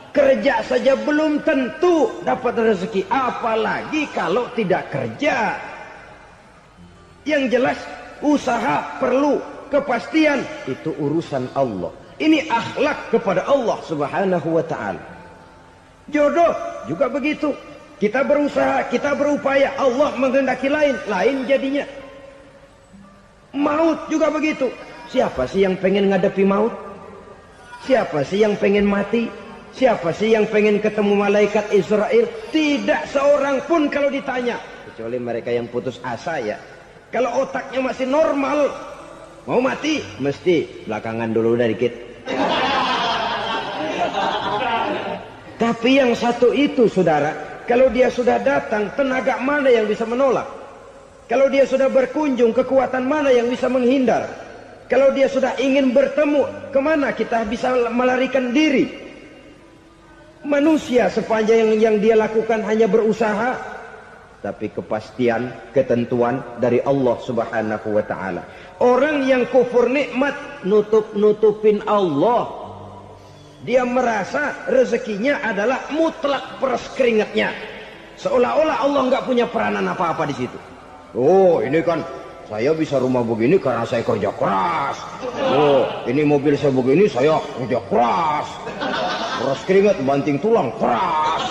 Kerja saja belum tentu dapat rezeki, apalagi kalau tidak kerja. Yang jelas usaha perlu kepastian, itu urusan Allah. Ini akhlak kepada Allah Subhanahu wa ta'ala. Jodoh juga begitu. Kita berusaha, kita berupaya, Allah menghendaki lain, lain jadinya. Maut juga begitu. Siapa sih yang pengen ngadepi maut? Siapa sih yang pengen mati? Siapa sih yang pengen ketemu malaikat Israel? Tidak seorang pun kalau ditanya, kecuali mereka yang putus asa ya. Kalau otaknya masih normal, mau mati mesti belakangan dulu dari dikit. Tapi yang satu itu, saudara, kalau dia sudah datang, tenaga mana yang bisa menolak? Kalau dia sudah berkunjung, kekuatan mana yang bisa menghindar? Kalau dia sudah ingin bertemu, kemana kita bisa melarikan diri? Manusia sepanjang yang dia lakukan hanya berusaha, tapi kepastian, ketentuan dari Allah Subhanahu wa ta'ala. Orang yang kufur nikmat, nutup-nutupin Allah. Dia merasa rezekinya adalah mutlak peras keringatnya. Seolah-olah Allah nggak punya peranan apa-apa di situ. Oh, ini kan saya bisa rumah begini karena saya kerja keras. Oh, ini mobil saya begini saya kerja keras. Peras keringat, banting tulang, keras.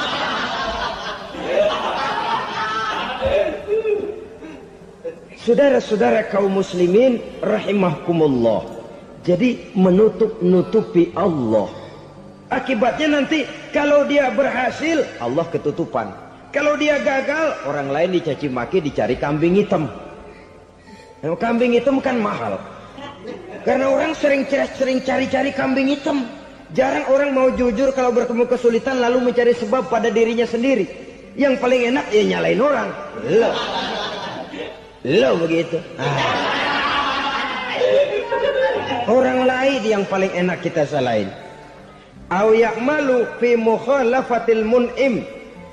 Saudara-saudara kaum muslimin rahimahkumullah. Jadi menutup-nutupi Allah. Akibatnya nanti Kalau dia berhasil, Allah ketutupan. Kalau dia gagal, orang lain dicaci maki, dicari kambing hitam. Nah, kambing hitam kan mahal. Karena orang sering cari-cari kambing hitam. Jarang orang mau jujur kalau bertemu kesulitan lalu mencari sebab pada dirinya sendiri. Yang paling enak ya nyalain orang. Lo begitu. Orang lain yang paling enak kita salahin. Au ya'malu fi mukhalafatil mun'im,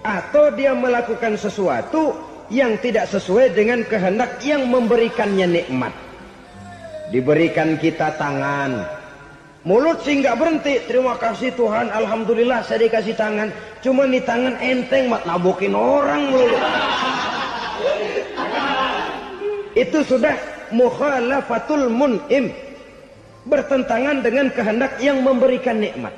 atau dia melakukan sesuatu yang tidak sesuai dengan kehendak yang memberikannya nikmat. Diberikan kita tangan, mulut sih nggak berhenti. Terima kasih Tuhan, alhamdulillah saya dikasih tangan. Cuma nih tangan enteng mat nabokin orang mulu. Itu sudah mukhalafatul mun'im, bertentangan dengan kehendak yang memberikan nikmat.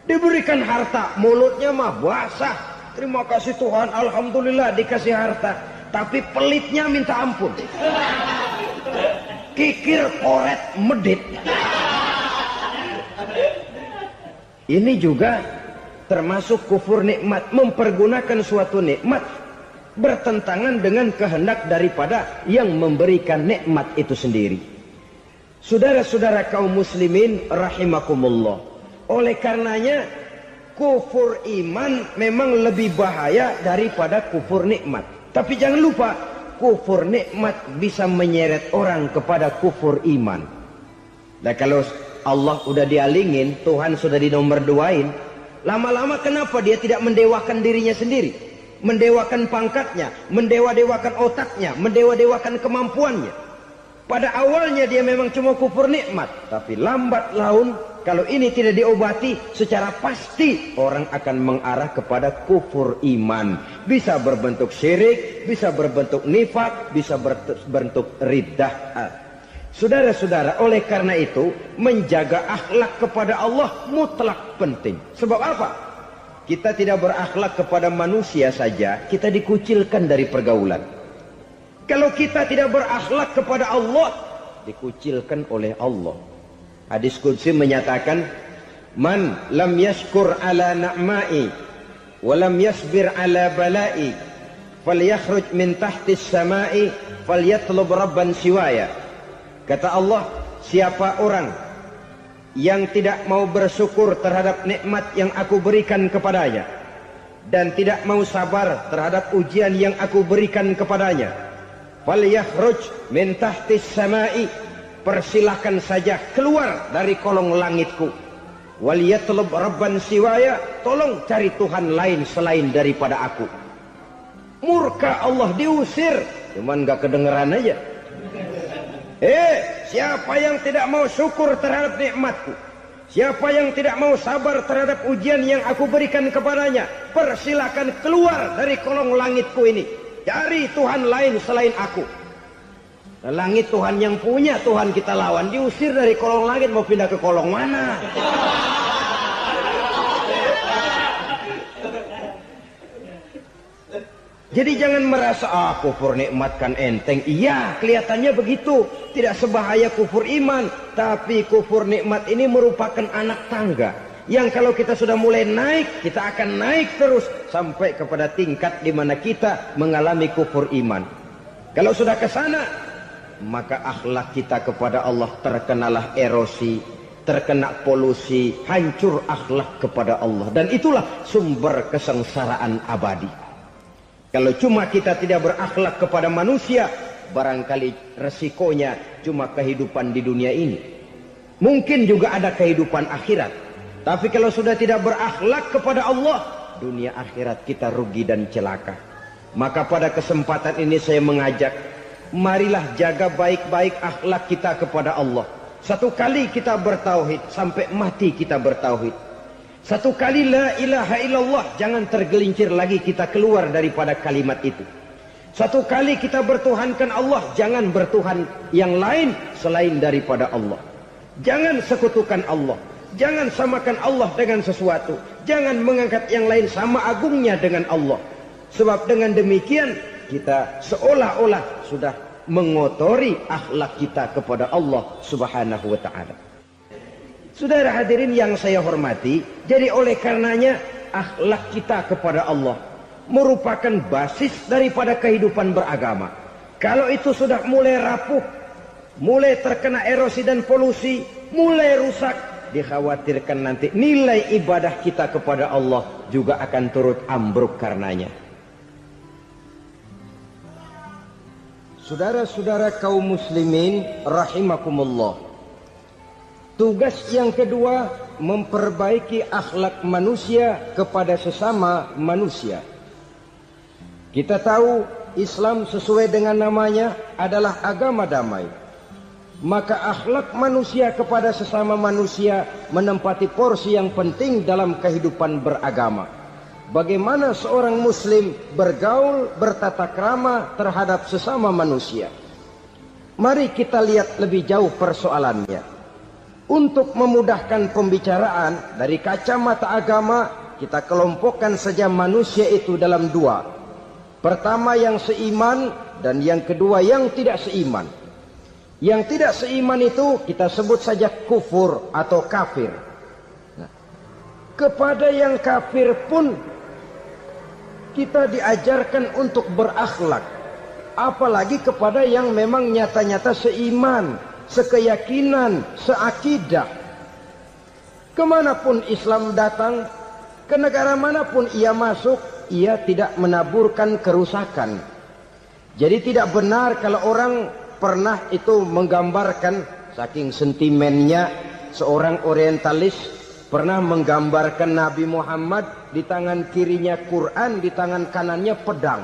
Diberikan harta, mulutnya mah basah. Terima kasih Tuhan, alhamdulillah dikasih harta. Tapi pelitnya minta ampun. Kikir, koret, medit. Ini juga termasuk kufur nikmat. Mempergunakan suatu nikmat bertentangan dengan kehendak daripada yang memberikan nikmat itu sendiri. Saudara-saudara kaum muslimin rahimakumullah. Oleh karenanya kufur iman memang lebih bahaya daripada kufur nikmat. Tapi jangan lupa, kufur nikmat bisa menyeret orang kepada kufur iman. Dan kalau Allah udah dialingin, Tuhan sudah dinomor duain, lama-lama kenapa dia tidak mendewakan dirinya sendiri? Mendewakan pangkatnya, mendewa-dewakan otaknya, mendewa-dewakan kemampuannya. Pada awalnya dia memang cuma kufur nikmat, tapi lambat laun kalau ini tidak diobati, secara pasti orang akan mengarah kepada kufur iman. Bisa berbentuk syirik, bisa berbentuk nifak, bisa berbentuk riddah. Saudara-saudara, oleh karena itu menjaga akhlak kepada Allah mutlak penting. Sebab apa? Kita tidak berakhlak kepada manusia saja, kita dikucilkan dari pergaulan. Kalau kita tidak berakhlak kepada Allah, dikucilkan oleh Allah. Hadis qudsi menyatakan, man lam yashkur ala na'ma'i wa lam yasbir ala bala'i falyakhruj min tahtis sama'i falyatlub rabban siwaya. Kata Allah, siapa orang yang tidak mau bersyukur terhadap nikmat yang aku berikan kepadanya dan tidak mau sabar terhadap ujian yang aku berikan kepadanya, falyakhruj min tahtis sama'i, persilahkan saja keluar dari kolong langitku. Waliyatlub rabban siwaya, tolong cari Tuhan lain selain daripada aku. Murka Allah, diusir, cuman gak kedengeran aja. Siapa yang tidak mau syukur terhadap nikmatku, siapa yang tidak mau sabar terhadap ujian yang aku berikan kepadanya, persilahkan keluar dari kolong langitku ini, cari Tuhan lain selain aku. Langit Tuhan yang punya, Tuhan kita lawan, diusir dari kolong langit, mau pindah ke kolong mana? Jadi jangan merasa kufur nikmat kan enteng. Iya, kelihatannya begitu, tidak sebahaya kufur iman. Tapi kufur nikmat ini merupakan anak tangga yang kalau kita sudah mulai naik, kita akan naik terus sampai kepada tingkat di mana kita mengalami kufur iman. Kalau sudah ke sana, maka akhlak kita kepada Allah terkenalah erosi, terkena polusi, hancur akhlak kepada Allah. Dan itulah sumber kesengsaraan abadi. Kalau cuma kita tidak berakhlak kepada manusia, barangkali resikonya cuma kehidupan di dunia ini. Mungkin juga ada kehidupan akhirat. Tapi kalau sudah tidak berakhlak kepada Allah, dunia akhirat kita rugi dan celaka. Maka pada kesempatan ini saya mengajak, marilah jaga baik-baik akhlak kita kepada Allah. Satu kali kita bertauhid, sampai mati kita bertauhid. Satu kali la ilaha illallah, jangan tergelincir lagi kita keluar daripada kalimat itu. Satu kali kita bertuhankan Allah, jangan bertuhan yang lain selain daripada Allah. Jangan sekutukan Allah, jangan samakan Allah dengan sesuatu, jangan mengangkat yang lain sama agungnya dengan Allah. Sebab dengan demikian kita seolah-olah sudah mengotori akhlak kita kepada Allah Subhanahu wa ta'ala. Saudara hadirin yang saya hormati, jadi oleh karenanya akhlak kita kepada Allah merupakan basis daripada kehidupan beragama. Kalau itu sudah mulai rapuh, mulai terkena erosi dan polusi, mulai rusak, dikhawatirkan nanti nilai ibadah kita kepada Allah juga akan turut ambruk karenanya. Saudara-saudara kaum muslimin rahimakumullah, tugas yang kedua memperbaiki akhlak manusia kepada sesama manusia. Kita tahu Islam sesuai dengan namanya adalah agama damai. Maka akhlak manusia kepada sesama manusia menempati porsi yang penting dalam kehidupan beragama. Bagaimana seorang muslim bergaul, bertata krama terhadap sesama manusia. Mari kita lihat lebih jauh persoalannya. Untuk memudahkan pembicaraan dari kacamata agama, kita kelompokkan saja manusia itu dalam dua. Pertama yang seiman dan yang kedua yang tidak seiman. Yang tidak seiman itu kita sebut saja kufur atau kafir. Nah, kepada yang kafir pun kita diajarkan untuk berakhlak. Apalagi kepada yang memang nyata-nyata seiman, sekeyakinan, seakidah. Kemanapun Islam datang, ke negara manapun ia masuk, ia tidak menaburkan kerusakan. Jadi tidak benar kalau orang pernah itu menggambarkan, saking sentimennya seorang orientalis pernah menggambarkan Nabi Muhammad di tangan kirinya Quran, di tangan kanannya pedang.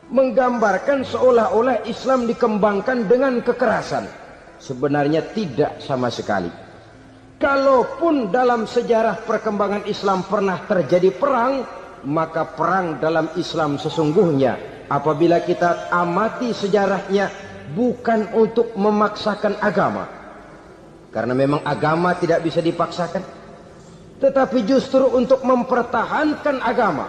Menggambarkan seolah-olah Islam dikembangkan dengan kekerasan. Sebenarnya tidak sama sekali. Kalaupun dalam sejarah perkembangan Islam pernah terjadi perang, maka perang dalam Islam sesungguhnya apabila kita amati sejarahnya bukan untuk memaksakan agama, karena memang agama tidak bisa dipaksakan, tetapi justru untuk mempertahankan agama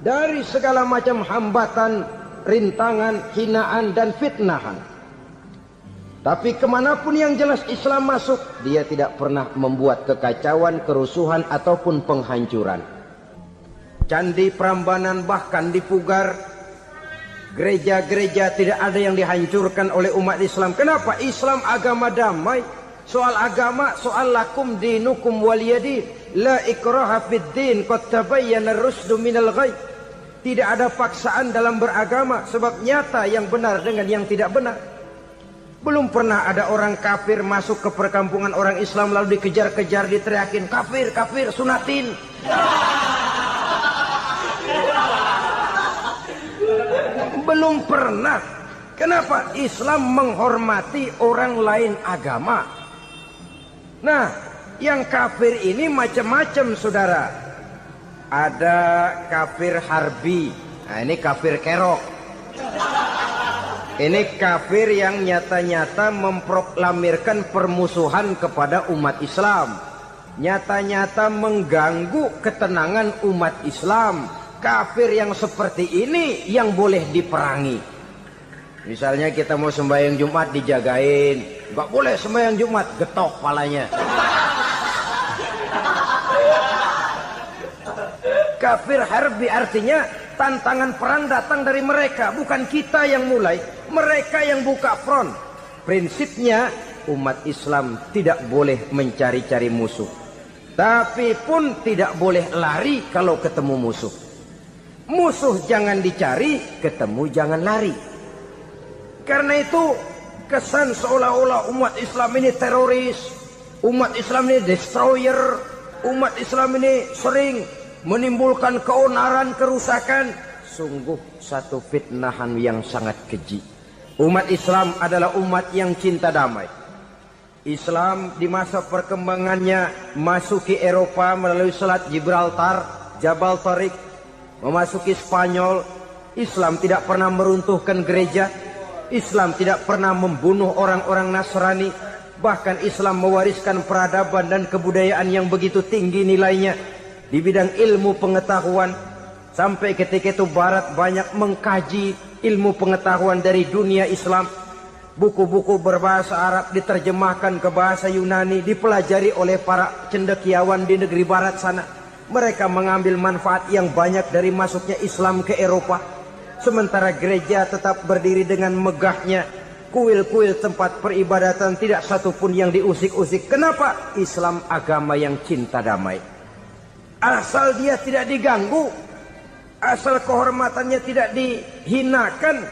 dari segala macam hambatan, rintangan, hinaan dan fitnahan. Tapi kemanapun yang jelas Islam masuk, dia tidak pernah membuat kekacauan, kerusuhan ataupun penghancuran. Candi Prambanan bahkan dipugar, gereja-gereja tidak ada yang dihancurkan oleh umat Islam. Kenapa? Islam agama damai. Soal agama, soal lakum dinukum waliyadin, la ikraha fid din, qad tabayyana ar-rusdu minal ghayy. Tidak ada paksaan dalam beragama, sebab nyata yang benar dengan yang tidak benar. Belum pernah ada orang kafir masuk ke perkampungan orang Islam lalu dikejar-kejar, diteriakin kafir, kafir, sunatin. Belum pernah. Kenapa? Islam menghormati orang lain agama. Nah, yang kafir ini macam-macam, saudara. Ada kafir harbi. Nah, ini kafir kerok. Ini kafir yang nyata-nyata memproklamirkan permusuhan kepada umat Islam. Nyata-nyata mengganggu ketenangan umat Islam. Kafir yang seperti ini yang boleh diperangi. Misalnya kita mau sembahyang Jumat dijagain, nggak boleh sembahyang Jumat, getok palanya. Kafir harbi artinya tantangan perang datang dari mereka, bukan kita yang mulai, mereka yang buka front. Prinsipnya umat Islam tidak boleh mencari-cari musuh, tapi pun tidak boleh lari kalau ketemu musuh. Musuh jangan dicari, ketemu jangan lari. Karena itu kesan seolah-olah umat Islam ini teroris, umat Islam ini destroyer, umat Islam ini sering menimbulkan keonaran, kerusakan. Sungguh satu fitnahan yang sangat keji. Umat Islam adalah umat yang cinta damai. Islam di masa perkembangannya masuki Eropa melalui Selat Gibraltar, Jabal Tariq, memasuki Spanyol. Islam tidak pernah meruntuhkan gereja. Islam tidak pernah membunuh orang-orang Nasrani. Bahkan Islam mewariskan peradaban dan kebudayaan yang begitu tinggi nilainya di bidang ilmu pengetahuan. Sampai ketika itu Barat banyak mengkaji ilmu pengetahuan dari dunia Islam. Buku-buku berbahasa Arab diterjemahkan ke bahasa Yunani, dipelajari oleh para cendekiawan di negeri barat sana. Mereka mengambil manfaat yang banyak dari masuknya Islam ke Eropa. Sementara gereja tetap berdiri dengan megahnya. Kuil-kuil tempat peribadatan tidak satupun yang diusik-usik. Kenapa? Islam agama yang cinta damai. Asal dia tidak diganggu, asal kehormatannya tidak dihinakan.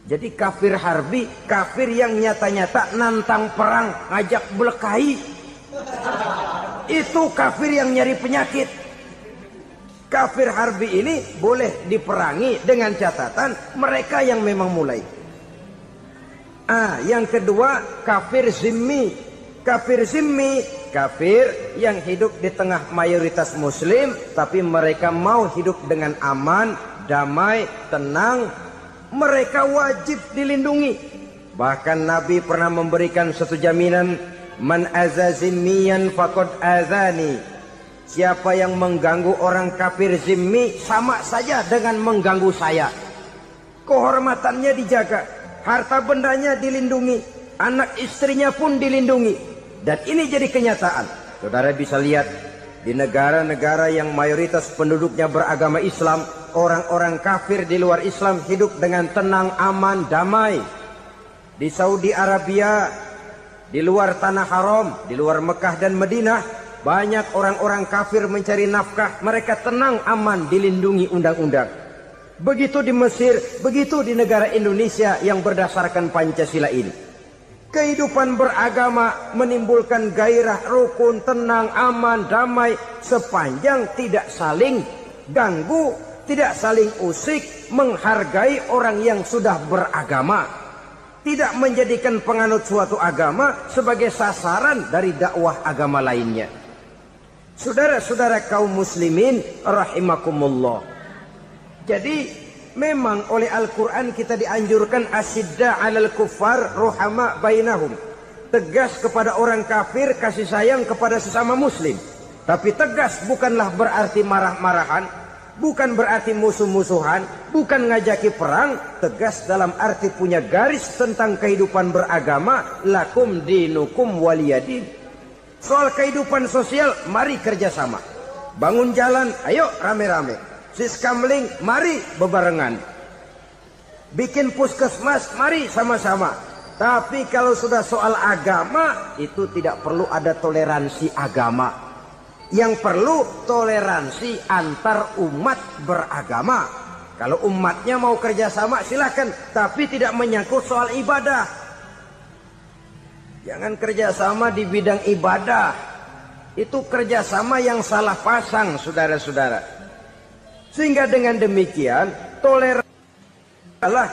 Jadi kafir harbi, kafir yang nyata-nyata nantang perang, ngajak berkelahi. Itu kafir yang nyari penyakit. Kafir harbi ini boleh diperangi dengan catatan mereka yang memang mulai. Yang kedua, kafir zimmi. Kafir zimmi, kafir yang hidup di tengah mayoritas muslim, tapi mereka mau hidup dengan aman, damai, tenang. Mereka wajib dilindungi. Bahkan Nabi pernah memberikan satu jaminan, man azazimmiyan faqad azani. Siapa yang mengganggu orang kafir zimmi sama saja dengan mengganggu saya. Kehormatannya dijaga, harta bendanya dilindungi, anak istrinya pun dilindungi. Dan ini jadi kenyataan. Saudara bisa lihat di negara-negara yang mayoritas penduduknya beragama Islam, orang-orang kafir di luar Islam hidup dengan tenang, aman, damai. Di Saudi Arabia, di luar tanah haram, di luar Mekah dan Madinah, banyak orang-orang kafir mencari nafkah. Mereka tenang, aman, dilindungi undang-undang. Begitu di Mesir, begitu di negara Indonesia yang berdasarkan Pancasila ini. Kehidupan beragama menimbulkan gairah, rukun, tenang, aman, damai, sepanjang tidak saling ganggu, tidak saling usik, menghargai orang yang sudah beragama, tidak menjadikan penganut suatu agama sebagai sasaran dari dakwah agama lainnya. Saudara-saudara kaum muslimin rahimakumullah. Jadi memang oleh Al-Quran kita dianjurkan asyidda 'alal kuffar ruhama bainahum. Tegas kepada orang kafir, kasih sayang kepada sesama muslim. Tapi tegas bukanlah berarti marah-marahan, bukan berarti musuh-musuhan, bukan ngajaki perang. Tegas dalam arti punya garis tentang kehidupan beragama, lakum dinukum waliyadin. Soal kehidupan sosial, mari kerjasama. Bangun jalan, ayo rame-rame. Siskamling, mari bebarengan. Bikin puskesmas, mari sama-sama. Tapi kalau sudah soal agama, itu tidak perlu ada toleransi agama. Yang perlu toleransi antar umat beragama. Kalau umatnya mau kerjasama silakan, tapi tidak menyangkut soal ibadah. Jangan kerjasama di bidang ibadah. Itu kerjasama yang salah pasang, saudara-saudara. Sehingga dengan demikian toleransi adalah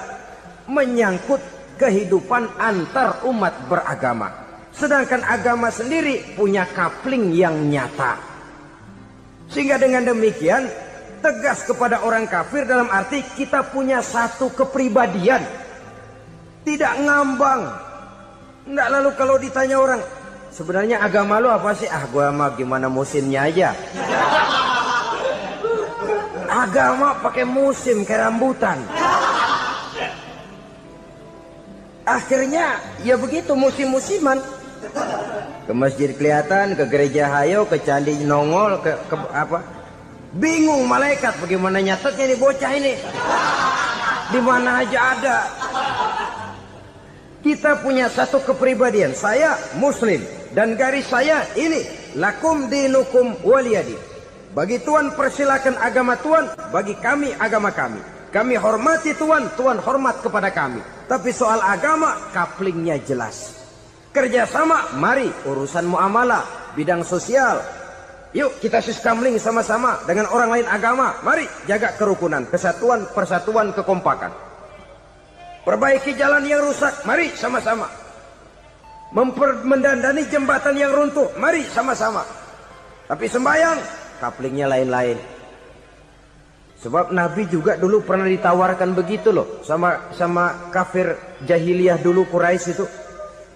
menyangkut kehidupan antar umat beragama. Sedangkan agama sendiri punya kapling yang nyata. Sehingga dengan demikian tegas kepada orang kafir dalam arti kita punya satu kepribadian. Tidak ngambang. Enggak, lalu kalau ditanya orang, sebenarnya agama lu apa sih? Gua mah gimana musimnya aja. Agama pakai musim kayak rambutan. Akhirnya ya begitu, musim-musiman. Ke masjid kelihatan, ke gereja hayo, ke candi nongol, ke apa? Bingung malaikat bagaimana nyatetnya nih bocah ini. Di mana aja ada. Kita punya satu kepribadian. Saya muslim dan garis saya ini, lakum dinukum waliyadi. Bagi Tuhan persilakan agama Tuhan, bagi kami agama kami. Kami hormati Tuhan, Tuhan hormat kepada kami. Tapi soal agama, kaplingnya jelas. Kerjasama, mari urusan muamalah, bidang sosial. Yuk kita siskamling sama-sama dengan orang lain agama. Mari jaga kerukunan, kesatuan, persatuan, kekompakan. Perbaiki jalan yang rusak, mari sama-sama. Mendandani jembatan yang runtuh, mari sama-sama. Tapi sembahyang, kaplingnya lain-lain. Sebab Nabi juga dulu pernah ditawarkan begitu loh sama kafir jahiliyah dulu, Quraisy itu.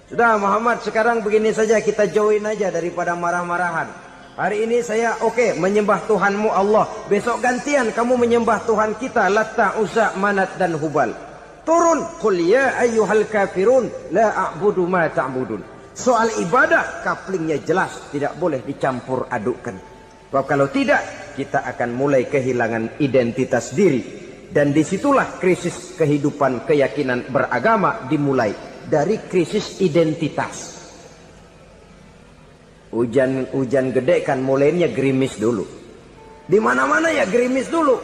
Sudah Muhammad, sekarang begini saja, kita join aja daripada marah-marahan. Hari ini saya oke, menyembah Tuhanmu Allah. Besok gantian kamu menyembah Tuhan kita, Latta, Uzza, Manat dan Hubal. turun, qul ya ayyuhal kafirun la a'budu ma ta'budun. Soal ibadah kaplingnya jelas, tidak boleh dicampur adukkan. Sebab kalau tidak, kita akan mulai kehilangan identitas diri, dan disitulah krisis kehidupan keyakinan beragama dimulai dari krisis identitas. Hujan gede kan mulainya gerimis dulu. Di mana-mana ya gerimis dulu.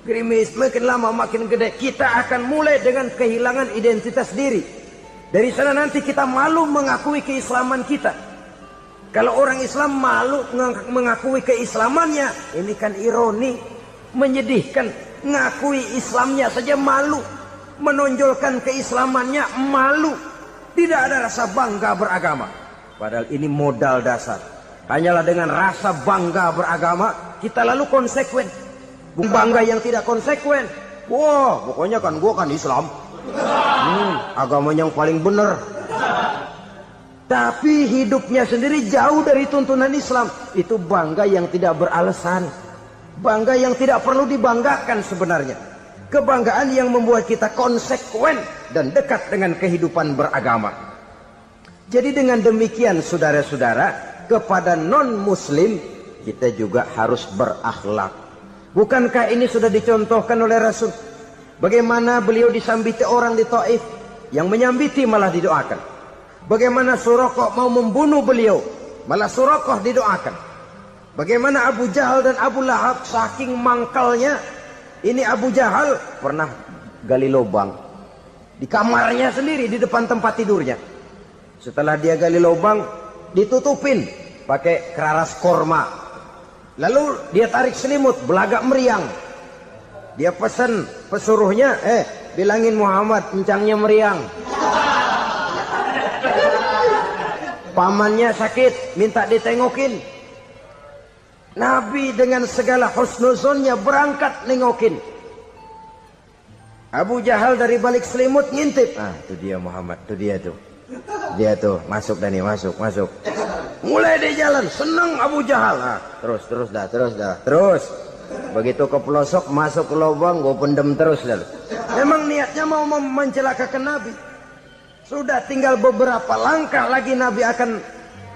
Gerimis makin lama makin gede. Kita akan mulai dengan kehilangan identitas diri. Dari sana nanti kita malu mengakui keislaman kita. Kalau orang Islam malu mengakui keislamannya, ini kan ironi, menyedihkan. Ngakui Islamnya saja malu, menonjolkan keislamannya malu. Tidak ada rasa bangga beragama. Padahal ini modal dasar. Hanyalah dengan rasa bangga beragama kita lalu konsekuen. Bangga yang tidak konsekuen, wah pokoknya kan gua kan Islam, agama yang paling benar. Tapi hidupnya sendiri jauh dari tuntunan Islam. Itu bangga yang tidak beralasan, bangga yang tidak perlu dibanggakan sebenarnya. Kebanggaan yang membuat kita konsekuen dan dekat dengan kehidupan beragama. Jadi dengan demikian saudara-saudara, kepada non-muslim kita juga harus berakhlak. Bukankah ini sudah dicontohkan oleh Rasul? Bagaimana beliau disambiti orang di Taif, yang menyambiti malah didoakan. Bagaimana Suraqah mau membunuh beliau, malah Suraqah didoakan. Bagaimana Abu Jahal dan Abu Lahab saking mangkalnya. Ini Abu Jahal pernah gali lubang di kamarnya sendiri, di depan tempat tidurnya. Setelah dia gali lubang, ditutupin pakai keraras korma. Lalu dia tarik selimut, belagak meriang. Dia pesan pesuruhnya, bilangin Muhammad encangnya meriang. Pamannya sakit, minta ditengokin. Nabi dengan segala husnuzonnya berangkat nengokin. Abu Jahal dari balik selimut ngintip. Itu dia Muhammad, itu dia tuh. Dia tuh masuk Dani, masuk. Mulai dia jalan, senang Abu Jahal. Terus. Begitu ke pelosok, masuk ke lubang, gue pendem terus lalu. Memang niatnya mau mencelakakan Nabi. Sudah tinggal beberapa langkah lagi Nabi akan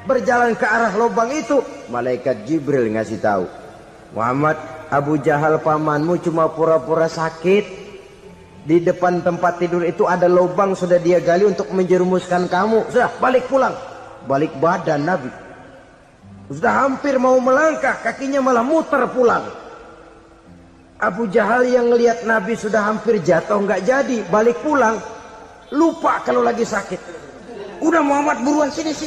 berjalan ke arah lubang itu. Malaikat Jibril ngasih tahu, Muhammad, Abu Jahal pamanmu cuma pura-pura sakit. Di depan tempat tidur itu ada lubang sudah dia gali untuk menjerumuskan kamu. Sudah balik pulang. Balik badan Nabi. Sudah hampir mau melangkah, kakinya malah muter pulang. Abu Jahal yang lihat Nabi sudah hampir jatuh nggak jadi, balik pulang. Lupa kalau lagi sakit. Udah Muhammad buruan sini.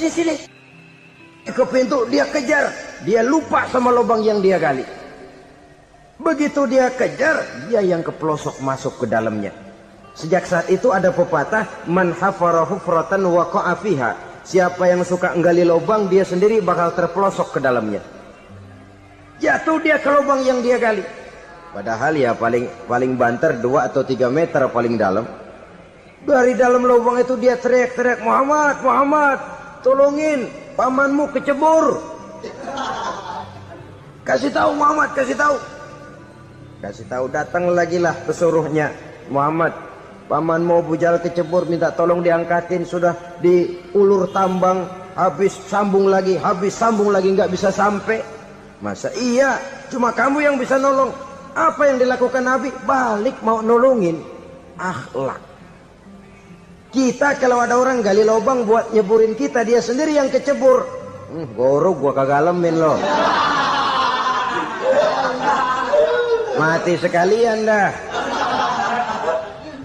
Ke pintu dia kejar. Dia lupa sama lubang yang dia gali. Begitu dia kejar, dia yang kepelosok masuk ke dalamnya. Sejak saat itu ada pepatah, man hafara hufratan waqa'a fiha. Siapa yang suka nggali lubang, dia sendiri bakal terpelosok ke dalamnya. Jatuh dia ke lubang yang dia gali. Padahal ya paling banter 2 atau 3 meter paling dalam. Dari dalam lubang itu dia teriak-teriak, Muhammad, tolongin, pamanmu kecebur. Kasih tahu Muhammad, kasih tahu, datang lagi lah pesuruhnya. Muhammad, pamanmu Abu Jahal kecebur, minta tolong diangkatin. Sudah diulur tambang, habis sambung lagi, nggak bisa sampai. Masa iya, cuma kamu yang bisa nolong. Apa yang dilakukan Nabi? Balik mau nolongin. Akhlak. Kita kalau ada orang gali lubang buat nyeburin kita, dia sendiri yang kecebur. Gorok gua kagak lemin loh. Mati sekalian dah.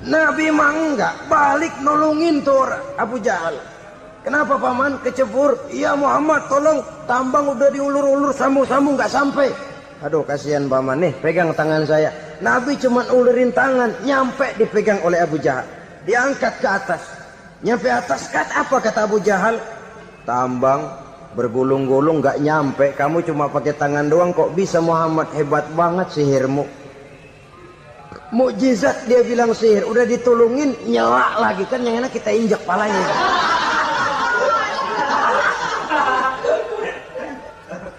Nabi mah enggak, balik nolongin tuh Abu Jahal. Kenapa paman kecebur? Iya Muhammad, tolong, tambang udah diulur-ulur, sambung-sambung nggak sampai. Aduh kasihan paman, nih pegang tangan saya. Nabi cuma ulurin tangan, nyampe dipegang oleh Abu Jahal. Diangkat ke atas. Nyampe atas, apa kata Abu Jahal? Tambang bergulung-gulung nggak nyampe, kamu cuma pakai tangan doang kok bisa Muhammad, hebat banget sihirmu. Mukjizat dia bilang sihir, udah ditolongin nyelak lagi, kan yang enak kita injak palanya.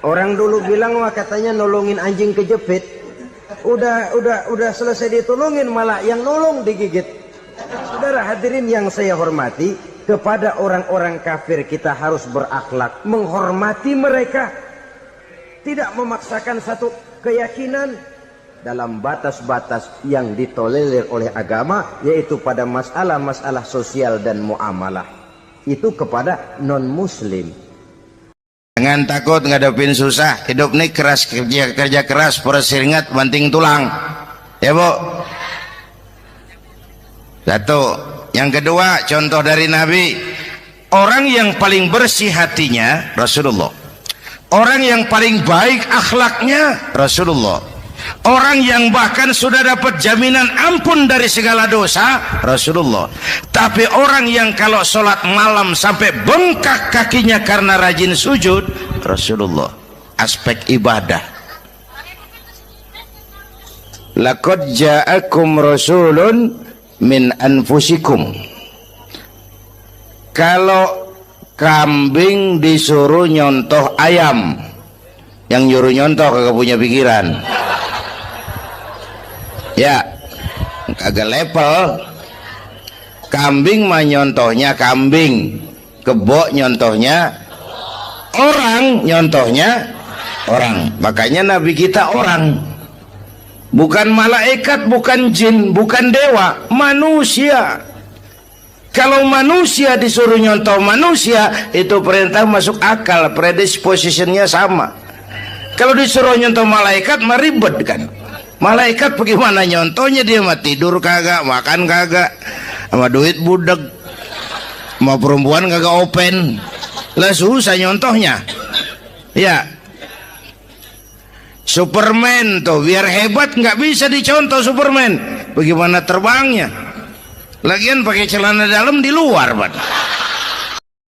Orang dulu bilang wah katanya nolongin anjing kejepit, udah selesai ditolongin malah yang nolong digigit. Saudara hadirin yang saya hormati, kepada orang-orang kafir kita harus berakhlak, menghormati mereka, tidak memaksakan satu keyakinan dalam batas-batas yang ditolerir oleh agama, yaitu pada masalah-masalah sosial dan muamalah. Itu kepada non-muslim. Jangan takut ngadepin susah. Hidup nih keras, kerja keras, perseringat banting tulang. Ya Bu. Satu. Yang kedua, contoh dari Nabi, orang yang paling bersih hatinya Rasulullah, orang yang paling baik akhlaknya Rasulullah, orang yang bahkan sudah dapat jaminan ampun dari segala dosa Rasulullah. Tapi orang yang kalau sholat malam sampai bengkak kakinya karena rajin sujud Rasulullah. Aspek ibadah. Laqad ja'akum rasulun min anfusikum. Kalau kambing disuruh nyontoh ayam, yang nyuruh nyontoh kagak punya pikiran. Ya, kagak level. Kambing mah nyontohnya kambing, kebo nyontohnya orang, nyontohnya orang. Makanya Nabi kita orang, bukan malaikat, bukan jin, bukan dewa, manusia. Kalau manusia disuruh nyontoh manusia, itu perintah masuk akal, predispositionnya sama. Kalau disuruh nyontoh malaikat, mah ribet kan. Malaikat bagaimana nyontohnya, dia mah tidur kagak, makan kagak, sama duit budek, sama perempuan kagak open, lah susah nyontohnya. Ya, Superman tuh biar hebat nggak bisa dicontoh Superman, bagaimana terbangnya, lagian pakai celana dalam di luar, Pak.